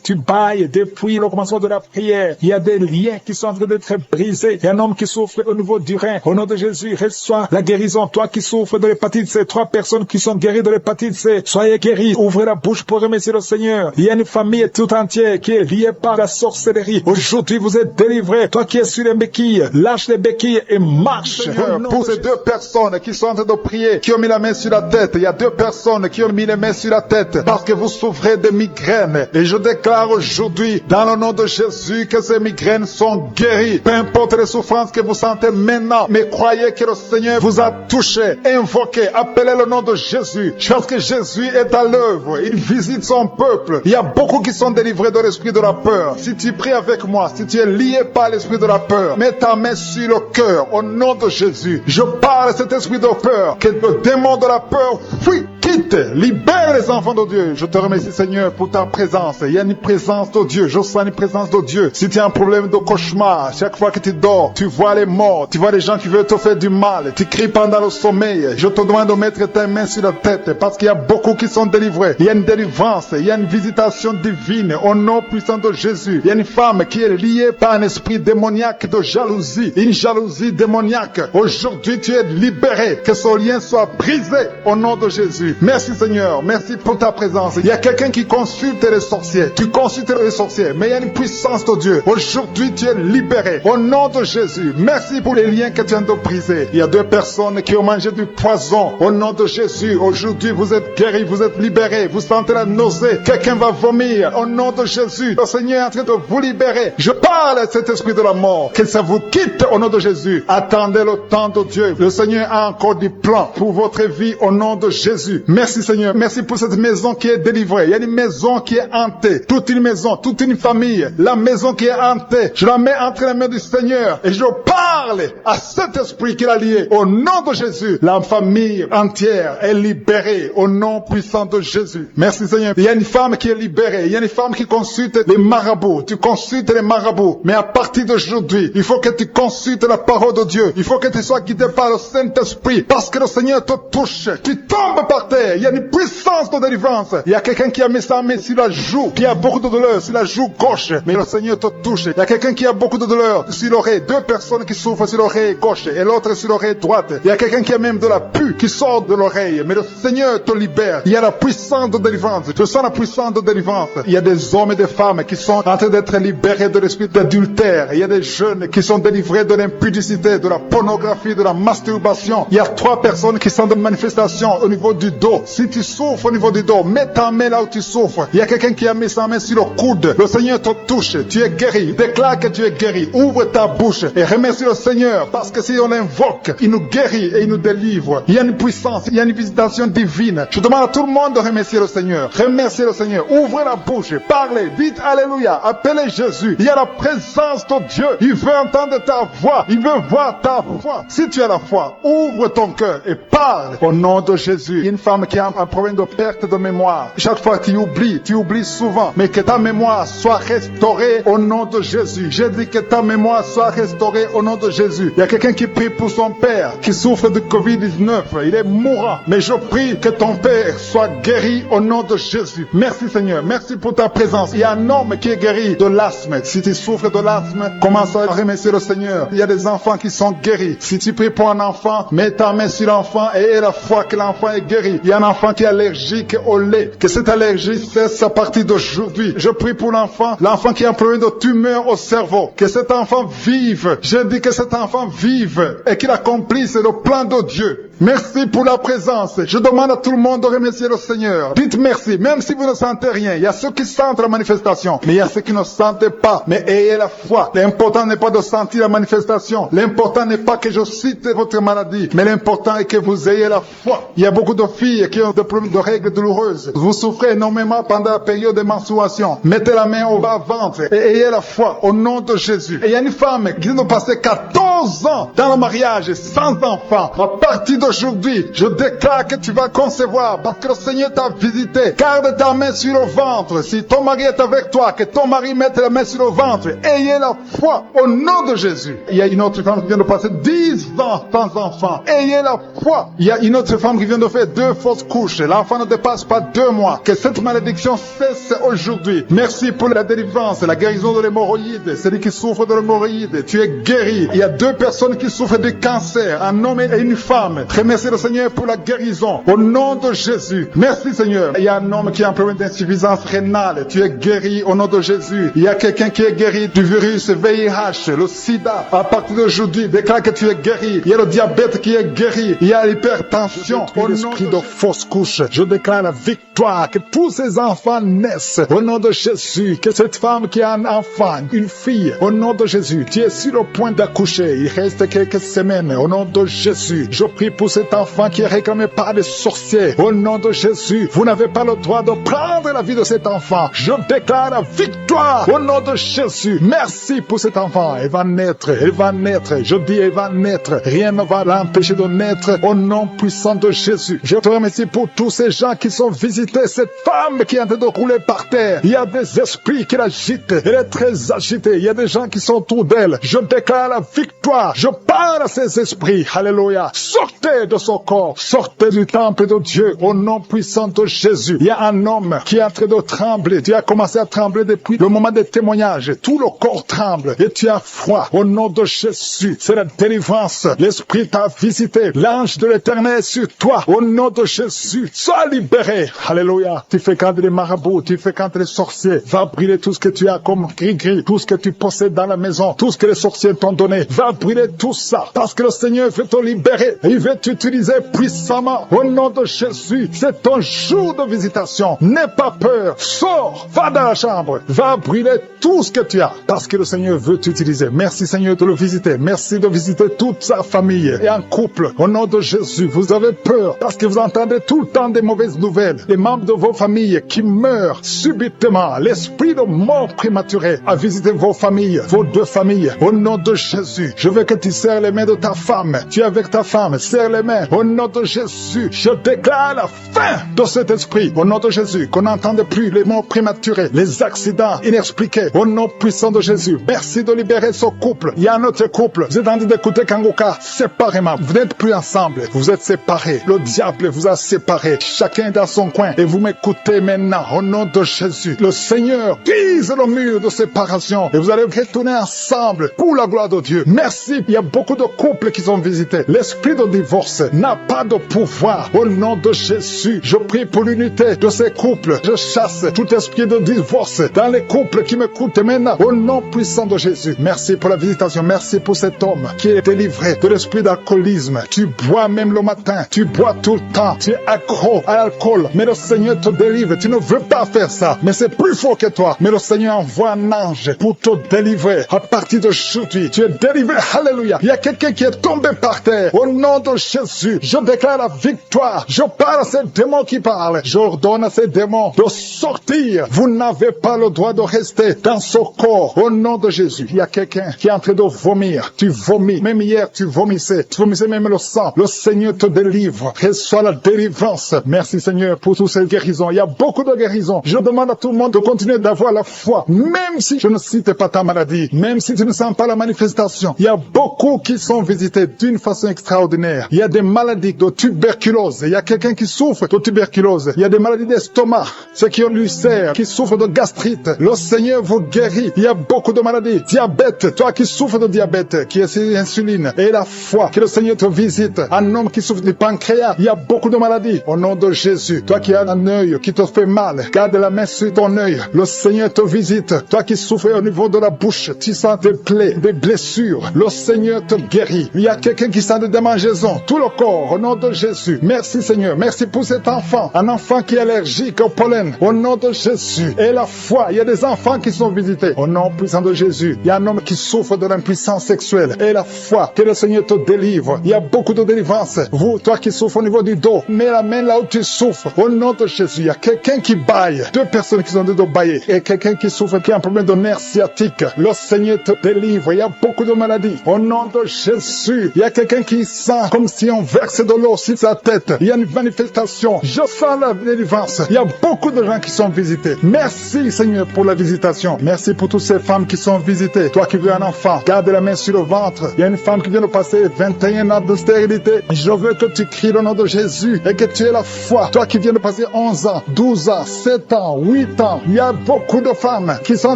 Tu bailles depuis le commencement de la prière. Il y a des liens qui sont en train d'être brisés. Il y a un homme qui souffre au niveau du rein. Au nom de Jésus, reçois la guérison. Toi qui souffres de l'hépatite C, 3 personnes qui sont guéries de l'hépatite C, soyez guéris. Ouvrez la bouche pour remercier le Seigneur. Il y a une famille tout entière qui est liée par la sorcellerie. Aujourd'hui, vous êtes délivrés. Toi qui es sur les béquilles, lâche les béquilles et marche. Seigneur, pour ces 2 personnes qui sont en train de prier, qui ont mis la main sur la tête, il y a 2 personnes qui ont mis les mains sur la tête parce que vous souffrez de migraines. Et je déclare aujourd'hui, dans le nom de Jésus, que ces migraines sont guéries. Peu importe les souffrances que vous sentez maintenant, mais croyez que le Seigneur vous a touché. Invoquez, appelez le nom de Jésus, parce que Jésus est à l'œuvre. Il visite son peuple. Il y a beaucoup qui sont délivrés de l'esprit de la peur. Si tu pries avec moi, si tu es lié par l'esprit de la peur, mets ta main sur le cœur au nom de Jésus. Je parle à cet esprit de peur, que le démon de la peur fuit, quitte, libère les enfants de Dieu. Je te remercie Seigneur pour ta présence. Il y a une présence de Dieu. Je sens une présence de Dieu. Si tu as un problème de cauchemar, chaque fois que tu dors, tu vois les morts, tu vois les gens qui veulent te faire du mal, tu cries pendant le sommeil. Je te demande de mettre ta main sur la tête parce qu'il y a beaucoup qui sont délivrés. Il y a une délivrance, il y a une visitation divine au nom puissant de Jésus. Il y a une femme qui est liée par un esprit démoniaque de jalousie, une jalousie démoniaque. Aujourd'hui, tu es libéré. Que ce lien soit brisé au nom de Jésus. Merci Seigneur, merci pour ta présence. Il y a quelqu'un qui consulte les sorciers. Tu consultes les sorciers, mais il y a une puissance de Dieu. Aujourd'hui, tu es libéré au nom de Jésus. Merci pour les liens que tu viens de briser. Il y a 2 personnes qui ont mangé du poison au nom de Jésus. Aujourd'hui, vous êtes guéris, vous êtes libérés. Vous sentez la nausée. Quelqu'un va vomir au nom de Jésus. Le Seigneur est en train de vous libérer. Je parle à cet esprit de la mort. Que ça vous quitte au nom de Jésus. Attendez le temps de Dieu. Le Seigneur a encore des plans pour votre vie au nom de Jésus. Merci Seigneur. Merci pour cette maison qui est délivrée. Il y a une maison qui est hantée. Toute une maison, toute une famille. La maison qui est hantée. Je la mets entre les mains du Seigneur. Et je parle à cet esprit qui l'a lié. Au nom de Jésus. La famille entière est libérée. Au nom puissant de Jésus. Merci Seigneur. Il y a une femme qui est libérée. Il y a une femme qui consulte les marabouts. Tu consultes les marabouts. Mais à partir d'aujourd'hui, il faut que tu consultes la parole de Dieu. Il faut que tu sois guidé par le Saint-Esprit. Parce que le Seigneur te touche. Tu tombes par terre. Il y a une puissance de délivrance. Il y a quelqu'un qui a mis sa main sur la joue, qui a beaucoup de douleur sur la joue gauche. Mais le Seigneur te touche. Il y a quelqu'un qui a beaucoup de douleur sur l'oreille. 2 personnes qui souffrent sur l'oreille gauche et l'autre sur l'oreille droite. Il y a quelqu'un qui a même de la pus qui sort de l'oreille. Mais le Seigneur te libère. Il y a la puissance de délivrance. Je sens la puissance de délivrance. Il y a des hommes et des femmes qui sont en train d'être libérés de l'esprit d'adultère. Il y a des jeunes qui sont délivrés de l'impudicité, de la pornographie, de la masturbation. perturbation. Il y a 3 personnes qui sont de manifestation au niveau du dos. Si tu souffres au niveau du dos, mets ta main là où tu souffres. Il y a quelqu'un qui a mis sa main sur le coude. Le Seigneur te touche. Tu es guéri. Déclare que tu es guéri. Ouvre ta bouche et remercie le Seigneur parce que si on l'invoque, il nous guérit et il nous délivre. Il y a une puissance, il y a une visitation divine. Je demande à tout le monde de remercier le Seigneur. Remerciez le Seigneur. Ouvrez la bouche. Parlez. Dites Alléluia. Appelez Jésus. Il y a la présence de Dieu. Il veut entendre ta voix. Il veut voir ta foi. Si tu as la foi, ouvre ton cœur et parle au nom de Jésus. Il y a une femme qui a un problème de perte de mémoire. Chaque fois tu oublies souvent. Mais que ta mémoire soit restaurée au nom de Jésus. J'ai dit que ta mémoire soit restaurée au nom de Jésus. Il y a quelqu'un qui prie pour son père qui souffre de Covid-19. Il est mourant. Mais je prie que ton père soit guéri au nom de Jésus. Merci Seigneur. Merci pour ta présence. Il y a un homme qui est guéri de l'asthme. Si tu souffres de l'asthme, commence à remercier le Seigneur. Il y a des enfants qui sont guéris. Si tu pries pour un enfant, mets ta main sur l'enfant et aie la foi que l'enfant est guéri. Il y a un enfant qui est allergique au lait. Que cette allergie cesse à partir d'aujourd'hui. Je prie pour l'enfant qui a un problème de tumeur au cerveau. Que cet enfant vive. Je dis que cet enfant vive et qu'il accomplisse le plan de Dieu. Merci pour la présence. Je demande à tout le monde de remercier le Seigneur. Dites merci, même si vous ne sentez rien. Il y a ceux qui sentent la manifestation, mais il y a ceux qui ne sentent pas. Mais ayez la foi. L'important n'est pas de sentir la manifestation. L'important n'est pas que je cite votre maladie, mais l'important est que vous ayez la foi. Il y a beaucoup de filles qui ont des problèmes de règles douloureuses. Vous souffrez énormément pendant la période de menstruation. Mettez la main au bas-ventre et ayez la foi au nom de Jésus. Et il y a une femme qui vient de passer 14 ans dans le mariage sans enfant. À partir d'aujourd'hui, je déclare que tu vas concevoir parce que le Seigneur t'a visité. Garde ta main sur le ventre. Si ton mari est avec toi, que ton mari mette la main sur le ventre. Ayez la foi au nom de Jésus. Il y a une autre femme qui vient de passer 10 ans sans enfant. Ayez la foi. Il y a une autre femme qui vient de faire 2 fausses couches. L'enfant ne dépasse pas 2 mois. Que cette malédiction cesse aujourd'hui. Merci pour la délivrance, la guérison de l'hémorroïde. Celui qui souffre de l'hémorroïde, tu es guéri. Il y a 2 personnes qui souffrent de cancer, un homme et une femme. Remerciez le Seigneur pour la guérison. Au nom de Jésus. Merci Seigneur. Il y a un homme qui a un problème d'insuffisance rénale. Tu es guéri au nom de Jésus. Il y a quelqu'un qui est guéri du virus VIH, le sida. À partir d'aujourd'hui, déclare que tu es guéri. Il y a le diabète qui est guéri. Il y a l'hypertension. Au l'esprit de fausse couche, je déclare la victoire. Que tous ces enfants naissent. Au nom de Jésus. Que cette femme qui a un enfant, une fille, au nom de Jésus, tu es sur le point d'accoucher. Il reste quelques semaines. Au nom de Jésus, je prie pour cet enfant qui est réclamé par les sorciers. Au nom de Jésus, vous n'avez pas le droit de prendre la vie de cet enfant. Je déclare la victoire au nom de Jésus. Merci pour cet enfant. Elle va naître. Elle va naître. Je dis, elle va naître. Rien ne va l'empêcher de naître au nom puissant de Jésus. Je te remercie pour tous ces gens qui sont visités. Cette femme qui est en train de rouler par terre. Il y a des esprits qui l'agitent. Elle est très agitée. Il y a des gens qui sont autour d'elle. Je déclare la victoire. Je parle à ces esprits. Alléluia. Sortez de son corps. Sortez du temple de Dieu au nom puissant de Jésus. Il y a un homme qui est en train de trembler. Tu as commencé à trembler depuis le moment des témoignages. Tout le corps tremble et tu as froid. Au nom de Jésus, c'est la délivrance. L'Esprit t'a visité. L'ange de l'Éternel est sur toi. Au nom de Jésus, sois libéré. Alléluia. Tu fais quand les marabouts, tu fais quand les sorciers. Va brûler tout ce que tu as comme gris-gris, tout ce que tu possèdes dans la maison, tout ce que les sorciers t'ont donné. Va brûler tout ça parce que le Seigneur veut te libérer. Il veut t'utiliser puissamment. Au nom de Jésus, c'est ton jour de visitation. N'aie pas peur. Sors, va dans la chambre. Va brûler tout ce que tu as parce que le Seigneur veut t'utiliser. Merci Seigneur de le visiter. Merci de visiter toute sa famille et un couple. Au nom de Jésus, vous avez peur parce que vous entendez tout le temps des mauvaises nouvelles. Les membres de vos familles qui meurent subitement. L'esprit de mort prématurée a visité vos familles, vos 2 familles. Au nom de Jésus, je veux que tu serres les mains de ta femme. Tu es avec ta femme, serre les mains. Au nom de Jésus, je déclare la fin de cet esprit. Au nom de Jésus, qu'on n'entende plus les morts prématurées, les accidents inexpliqués. Au nom puissant de Jésus, merci de libérer ce couple. Il y a un autre couple. Vous êtes en train d'écouter Kangoka séparément. Vous n'êtes plus ensemble. Vous êtes séparés. Le diable vous a séparés. Chacun dans son coin. Et vous m'écoutez maintenant. Au nom de Jésus, le Seigneur brise le mur de séparation. Et vous allez retourner ensemble pour la gloire de Dieu. Merci. Il y a beaucoup de couples qui sont visités. L'esprit de divorce divorce n'a pas de pouvoir. Au nom de Jésus, je prie pour l'unité de ces couples. Je chasse tout esprit de divorce dans les couples qui m'écoutent maintenant. Au nom puissant de Jésus, merci pour la visitation. Merci pour cet homme qui est délivré de l'esprit d'alcoolisme. Tu bois même le matin, tu bois tout le temps, tu es accro à l'alcool, mais le Seigneur te délivre. Tu ne veux pas faire ça, mais c'est plus fort que toi. Mais le Seigneur envoie un ange pour te délivrer. À partir d'aujourd'hui, tu es délivré. Alléluia. Il y a quelqu'un qui est tombé par terre. Au nom de Jésus, je déclare la victoire. Je parle à ces démons qui parlent. J'ordonne à ces démons de sortir. Vous n'avez pas le droit de rester dans ce corps. Au nom de Jésus, il y a quelqu'un qui est en train de vomir. Tu vomis. Même hier, tu vomissais. Tu vomissais même le sang. Le Seigneur te délivre. Reçois la délivrance. Merci Seigneur pour toutes ces guérisons. Il y a beaucoup de guérisons. Je demande à tout le monde de continuer d'avoir la foi. Même si je ne cite pas ta maladie. Même si tu ne sens pas la manifestation. Il y a beaucoup qui sont visités d'une façon extraordinaire. Il y a des maladies de tuberculose. Il y a quelqu'un qui souffre de tuberculose. Il y a des maladies d'estomac. Ceux qui ont l'ulcère, qui souffrent de gastrite. Le Seigneur vous guérit. Il y a beaucoup de maladies. Diabète. Toi qui souffres de diabète, qui est sur l'insuline. Et la foi. Que le Seigneur te visite. Un homme qui souffre du pancréas. Il y a beaucoup de maladies. Au nom de Jésus. Toi qui as un œil qui te fait mal. Garde la main sur ton œil. Le Seigneur te visite. Toi qui souffres au niveau de la bouche. Tu sens des plaies, des blessures. Le Seigneur te guérit. Il y a quelqu'un qui sent des démangeaisons. Tout le corps. Au nom de Jésus. Merci Seigneur. Merci pour cet enfant. Un enfant qui est allergique au pollen. Au nom de Jésus. Et la foi. Il y a des enfants qui sont visités. Au nom puissant de Jésus. Il y a un homme qui souffre de l'impuissance sexuelle. Et la foi. Que le Seigneur te délivre. Il y a beaucoup de délivrance. Vous, toi qui souffres au niveau du dos. Mets la main là où tu souffres. Au nom de Jésus. Il y a quelqu'un qui baille. Deux personnes qui sont de dos bailler. Et quelqu'un qui souffre, qui a un problème de nerf sciatique. Le Seigneur te délivre. Il y a beaucoup de maladies. Au nom de Jésus. Il y a quelqu'un qui sent comme si on verse de l'eau sur sa tête. Il y a une manifestation. Je sens la délivrance. Il y a beaucoup de gens qui sont visités. Merci Seigneur pour la visitation. Merci pour toutes ces femmes qui sont visitées. Toi qui veux un enfant, garde la main sur le ventre. Il y a une femme qui vient de passer 21 ans de stérilité. Je veux que tu cries le nom de Jésus et que tu aies la foi. Toi qui viens de passer 11 ans, 12 ans, 7 ans, 8 ans. Il y a beaucoup de femmes qui sont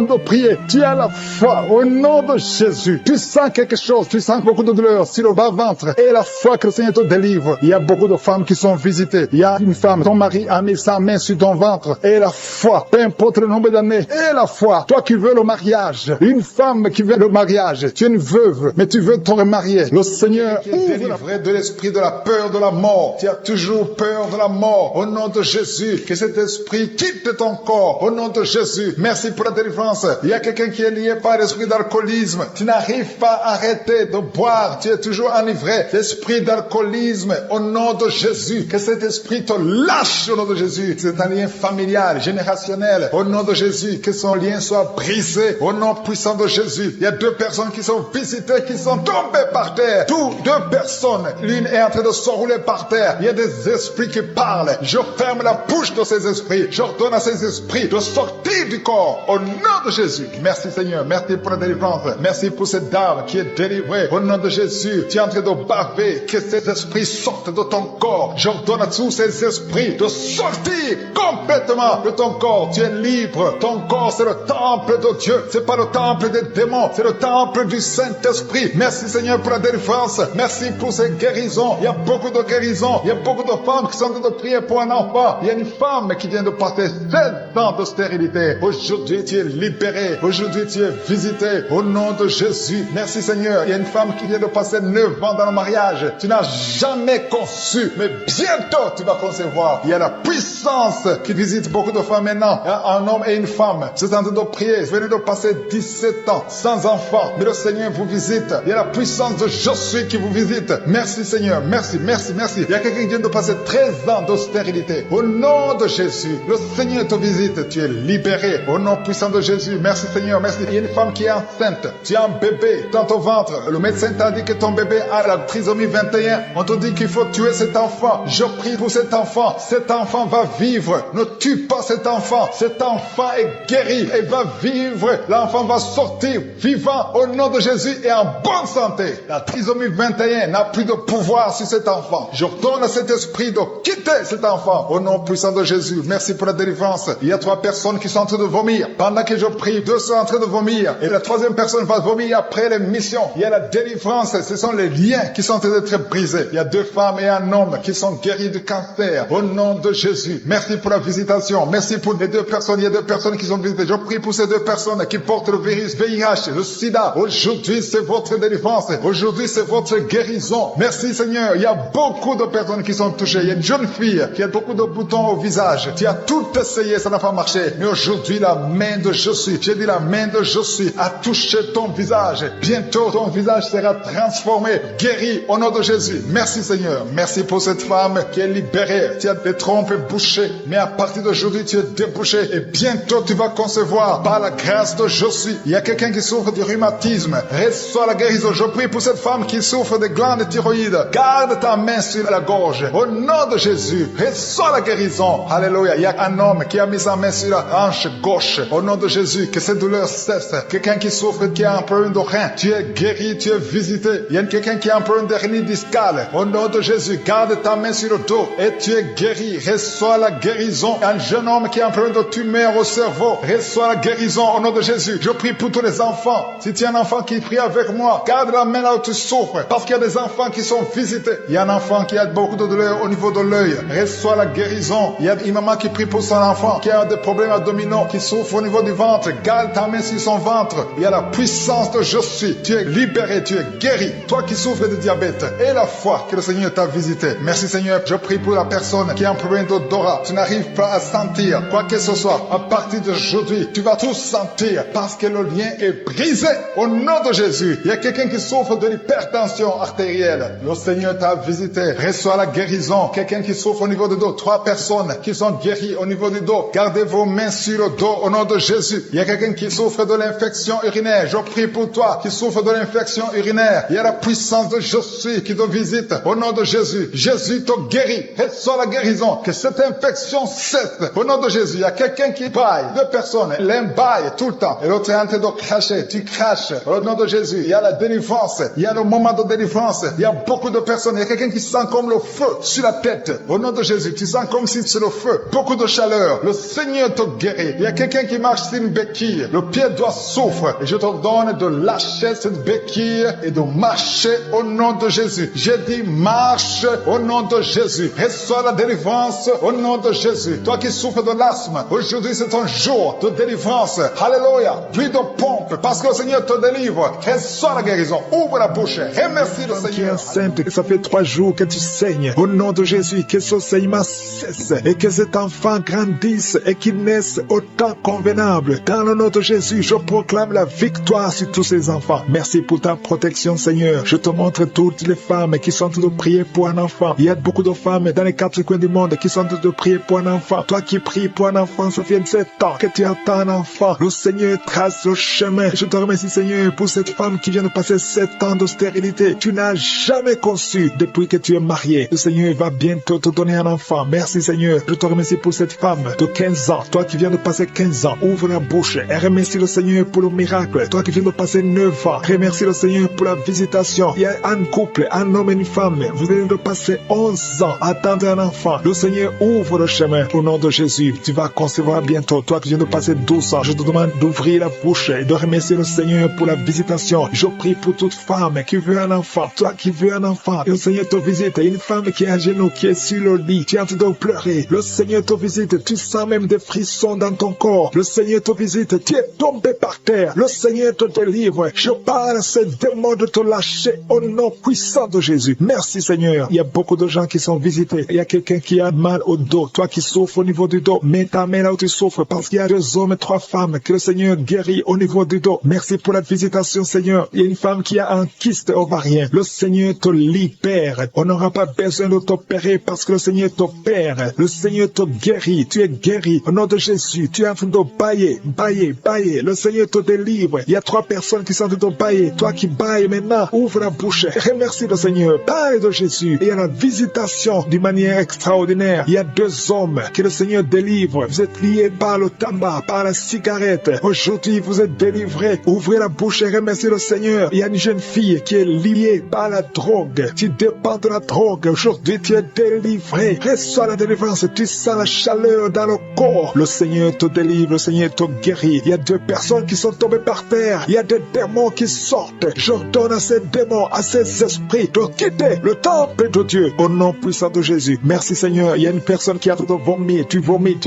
de prier. Tu as la foi au nom de Jésus. Tu sens quelque chose. Tu sens beaucoup de douleur sur le bas-ventre. Et la foi que le Seigneur te délivre. Il y a beaucoup de femmes qui sont visitées. Il y a une femme, ton mari a mis sa main sur ton ventre. Et la foi, peu importe le nombre d'années. Et la foi, toi qui veux le mariage. Une femme qui veut le mariage. Tu es une veuve, mais tu veux te remarier. Le Seigneur est délivré de l'esprit de la peur de la mort. Tu as toujours peur de la mort. Au nom de Jésus, que cet esprit quitte ton corps. Au nom de Jésus, merci pour la délivrance. Il y a quelqu'un qui est lié par l'esprit d'alcoolisme. Tu n'arrives pas à arrêter de boire. Tu es toujours enivré. L'esprit d'alcoolisme, au nom de Jésus, que cet esprit te lâche au nom de Jésus. C'est un lien familial, générationnel. Au nom de Jésus, que son lien soit brisé. Au nom puissant de Jésus. Il y a deux personnes qui sont visitées, qui sont tombées par terre. Deux personnes. L'une est en train de s'enrouler par terre. Il y a des esprits qui parlent. Je ferme la bouche de ces esprits. J'ordonne à ces esprits de sortir du corps. Au nom de Jésus. Merci Seigneur. Merci pour la délivrance. Merci pour cette dame qui est délivrée. Au nom de Jésus. Tu es en train de baver. Que ces esprits sortent de ton corps. J'ordonne à tous ces esprits de sortir complètement de ton corps. Tu es libre. Ton corps, c'est le temple de Dieu. C'est pas le temple des démons. C'est le temple du Saint-Esprit. Merci Seigneur pour la délivrance. Merci pour ces guérisons. Il y a beaucoup de guérisons. Il y a beaucoup de femmes qui sont en train de prier pour un enfant. Il y a une femme qui vient de passer 7 ans de stérilité. Aujourd'hui, tu es libéré. Aujourd'hui, tu es visité. Au nom de Jésus. Merci Seigneur. Il y a une femme qui vient de passer 9 ans dans le mariage. Tu n'as jamais conçu, mais bientôt tu vas concevoir. Il y a la puissance qui visite beaucoup de femmes maintenant. Un homme et une femme. C'est en train de prier. Vous venez de passer 17 ans sans enfant. Mais le Seigneur vous visite. Il y a la puissance de Je suis qui vous visite. Merci Seigneur. Merci, merci, merci. Il y a quelqu'un qui vient de passer 13 ans de stérilité. Au nom de Jésus, le Seigneur te visite. Tu es libéré. Au nom puissant de Jésus. Merci Seigneur. Merci. Il y a une femme qui est enceinte. Tu as un bébé dans ton ventre. Le médecin t'a dit que ton bébé a la trisomie 21. On te dit qu'il faut tuer cet enfant. Je prie pour cet enfant. Cet enfant va vivre. Ne tue pas cet enfant. Cet enfant est guéri et va vivre. L'enfant va sortir vivant au nom de Jésus et en bonne santé. La trisomie 21 n'a plus de pouvoir sur cet enfant. Je donne à cet esprit de quitter cet enfant au nom puissant de Jésus. Merci pour la délivrance. Il y a 3 personnes qui sont en train de vomir. Pendant que je prie, 2 sont en train de vomir. Et la 3e personne va vomir après l'émission. Il y a la délivrance. Ce sont les liens qui sont en train d'être brisés. brisé. Il y a 2 femmes et un homme qui sont guéris du cancer. Au nom de Jésus. Merci pour la visitation. Merci pour les 2 personnes. Il y a 2 personnes qui sont visitées. Je prie pour ces 2 personnes qui portent le virus VIH, le sida. Aujourd'hui, c'est votre délivrance. Aujourd'hui, c'est votre guérison. Merci Seigneur. Il y a beaucoup de personnes qui sont touchées. Il y a une jeune fille qui a beaucoup de boutons au visage. Tu as tout essayé, ça n'a pas marché. Mais aujourd'hui, la main de je suis, j'ai dit la main de je suis, a touché ton visage. Bientôt, ton visage sera transformé, guéri au nom de Jésus. Merci Seigneur. Merci pour cette femme qui est libérée. Tu as des trompes bouchées, mais à partir d'aujourd'hui, tu es débouché. Et bientôt, tu vas concevoir par la grâce de je suis. Il y a quelqu'un qui souffre du rhumatisme. Reçois la guérison. Je prie pour cette femme qui souffre des glandes thyroïdes. Garde ta main sur la gorge. Au nom de Jésus, reçois la guérison. Alléluia. Il y a un homme qui a mis sa main sur la hanche gauche. Au nom de Jésus, que cette douleur cesse. Quelqu'un qui souffre, qui a un problème de rein. Tu es guéri, tu es visité. Il y a quelqu'un qui a un problème d'hernie discale. Au nom de Jésus, garde ta main sur le dos et tu es guéri. Reçois la guérison. Un jeune homme qui a un problème de tumeur au cerveau. Reçois la guérison au nom de Jésus. Je prie pour tous les enfants. Si tu as un enfant qui prie avec moi, garde la main là où tu souffres. Parce qu'il y a des enfants qui sont visités. Il y a un enfant qui a beaucoup de douleur au niveau de l'œil. Reçois la guérison. Il y a une maman qui prie pour son enfant qui a des problèmes abdominaux, qui souffre au niveau du ventre. Garde ta main sur son ventre. Il y a la puissance de je suis. Tu es libéré, tu es guéri. Toi qui souffres de diabète et la foi que le Seigneur t'a visité. Merci Seigneur. Je prie pour la personne qui a un problème d'odorat. Tu n'arrives pas à sentir quoi que ce soit. À partir d'aujourd'hui, tu vas tout sentir parce que le lien est brisé au nom de Jésus. Il y a quelqu'un qui souffre de l'hypertension artérielle. Le Seigneur t'a visité. Reçois la guérison. Quelqu'un qui souffre au niveau du dos. 3 personnes qui sont guéries au niveau du dos. Gardez vos mains sur le dos au nom de Jésus. Il y a quelqu'un qui souffre de l'infection urinaire. Je prie pour toi qui souffre de l'infection urinaire. Il y a la puissance de je suis qui te visite au nom de Jésus. Jésus te guérit. Reçois la guérison. Que cette infection cesse au nom de Jésus. Il y a quelqu'un qui baille. 2 personnes. L'un baille tout le temps. Et l'autre est en train de cracher. Tu craches au nom de Jésus. Il y a la délivrance. Il y a le moment de délivrance. Il y a beaucoup de personnes. Il y a quelqu'un qui sent comme le feu sur la tête. Au nom de Jésus. Tu sens comme si c'est le feu. Beaucoup de chaleur. Le Seigneur te guérit. Il y a quelqu'un qui marche sur une béquille. Le pied doit souffre. Et je te donne de lâcher cette béquille et de marcher au nom de Jésus. J'ai dit marche au nom de Jésus. Reçois la délivrance au nom de Jésus. Toi qui souffres de l'asthme, aujourd'hui c'est un jour de délivrance. Alléluia. Plus de pompe parce que le Seigneur te délivre. Reçois la guérison. Ouvre la bouche. Remercie le Seigneur. Qui est enceinte, que ça fait 3 jours que tu saignes. Au nom de Jésus, que ce saignement cesse et que cet enfant grandisse et qu'il naisse au temps convenable. Dans le nom de Jésus, je proclame la victoire sur tous ces enfants. Merci pour ta protection, Seigneur. Je te montre toutes les femmes qui sont en train de prier pour un enfant. Il y a beaucoup de femmes dans les 4 coins du monde qui sont en train de prier pour un enfant. Toi qui pries pour un enfant, ça fait 7 ans que tu attends un enfant. Le Seigneur trace le chemin. Je te remercie, Seigneur, pour cette femme qui vient de passer 7 ans de stérilité. Tu n'as jamais conçu depuis que tu es marié. Le Seigneur va bientôt te donner un enfant. Merci, Seigneur. Je te remercie pour cette femme de 15 ans. Toi qui viens de passer 15 ans, ouvre la bouche et remercie le Seigneur pour le miracle. Toi qui viens de passer 9 ans, remercie le Seigneur pour la visitation. Il y a un couple, un homme et une femme. Vous venez de passer 11 ans à attendre un enfant. Le Seigneur ouvre le chemin au nom de Jésus. Tu vas concevoir bientôt. Toi qui viens de passer 12 ans, je te demande d'ouvrir la bouche et de remercier le Seigneur pour la visitation. Je prie pour toute femme qui veut un enfant. Toi qui veux un enfant, et le Seigneur te visite. Une femme qui est à genoux, qui est sur le lit, tu es en train de pleurer. Le Seigneur te visite. Tu sens même des frissons dans ton corps. Le Seigneur te visite. Tu es tombé par terre. Le Seigneur te délivre. Je parle à ces démons de te lâcher au nom puissant de Jésus. Merci Seigneur. Il y a beaucoup de gens qui sont visités. Il y a quelqu'un qui a mal au dos. Toi qui souffres au niveau du dos, mets ta main là où tu souffres parce qu'il y a 2 hommes et 3 femmes que le Seigneur guérit au niveau du dos. Merci pour la visitation Seigneur. Il y a une femme qui a un kyste ovarien. Le Seigneur te libère. On n'aura pas besoin de t'opérer parce que le Seigneur t'opère. Le Seigneur te guérit. Tu es guéri. Au nom de Jésus, tu es en train de bailler, bailler, bailler. Le Seigneur te délivre. Il y a 3 personnes qui sont en train de bailler. Toi qui bailles maintenant, ouvre la bouche. Remercie le Seigneur. Parle de Jésus. Et il y a la visitation d'une manière extraordinaire. Il y a 2 hommes que le Seigneur délivre. Vous êtes liés par le tabac, par la cigarette. Aujourd'hui, vous êtes délivrés. Ouvrez la bouche et remerciez le Seigneur. Il y a une jeune fille qui est liée par la drogue. Tu dépends de la drogue. Aujourd'hui, tu es délivré. Reçois la délivrance. Tu sens la chaleur dans le corps. Le Seigneur te délivre. Le Seigneur te guérit. Il y a 2 personnes qui sont tombées par terre. Il y a des démons qui sortent. J'ordonne à ces démons, à ces esprits de de quitter le temple de Dieu. Au nom puissant de Jésus. Merci Seigneur. Il y a une personne qui est en train de vomir. Tu vomis.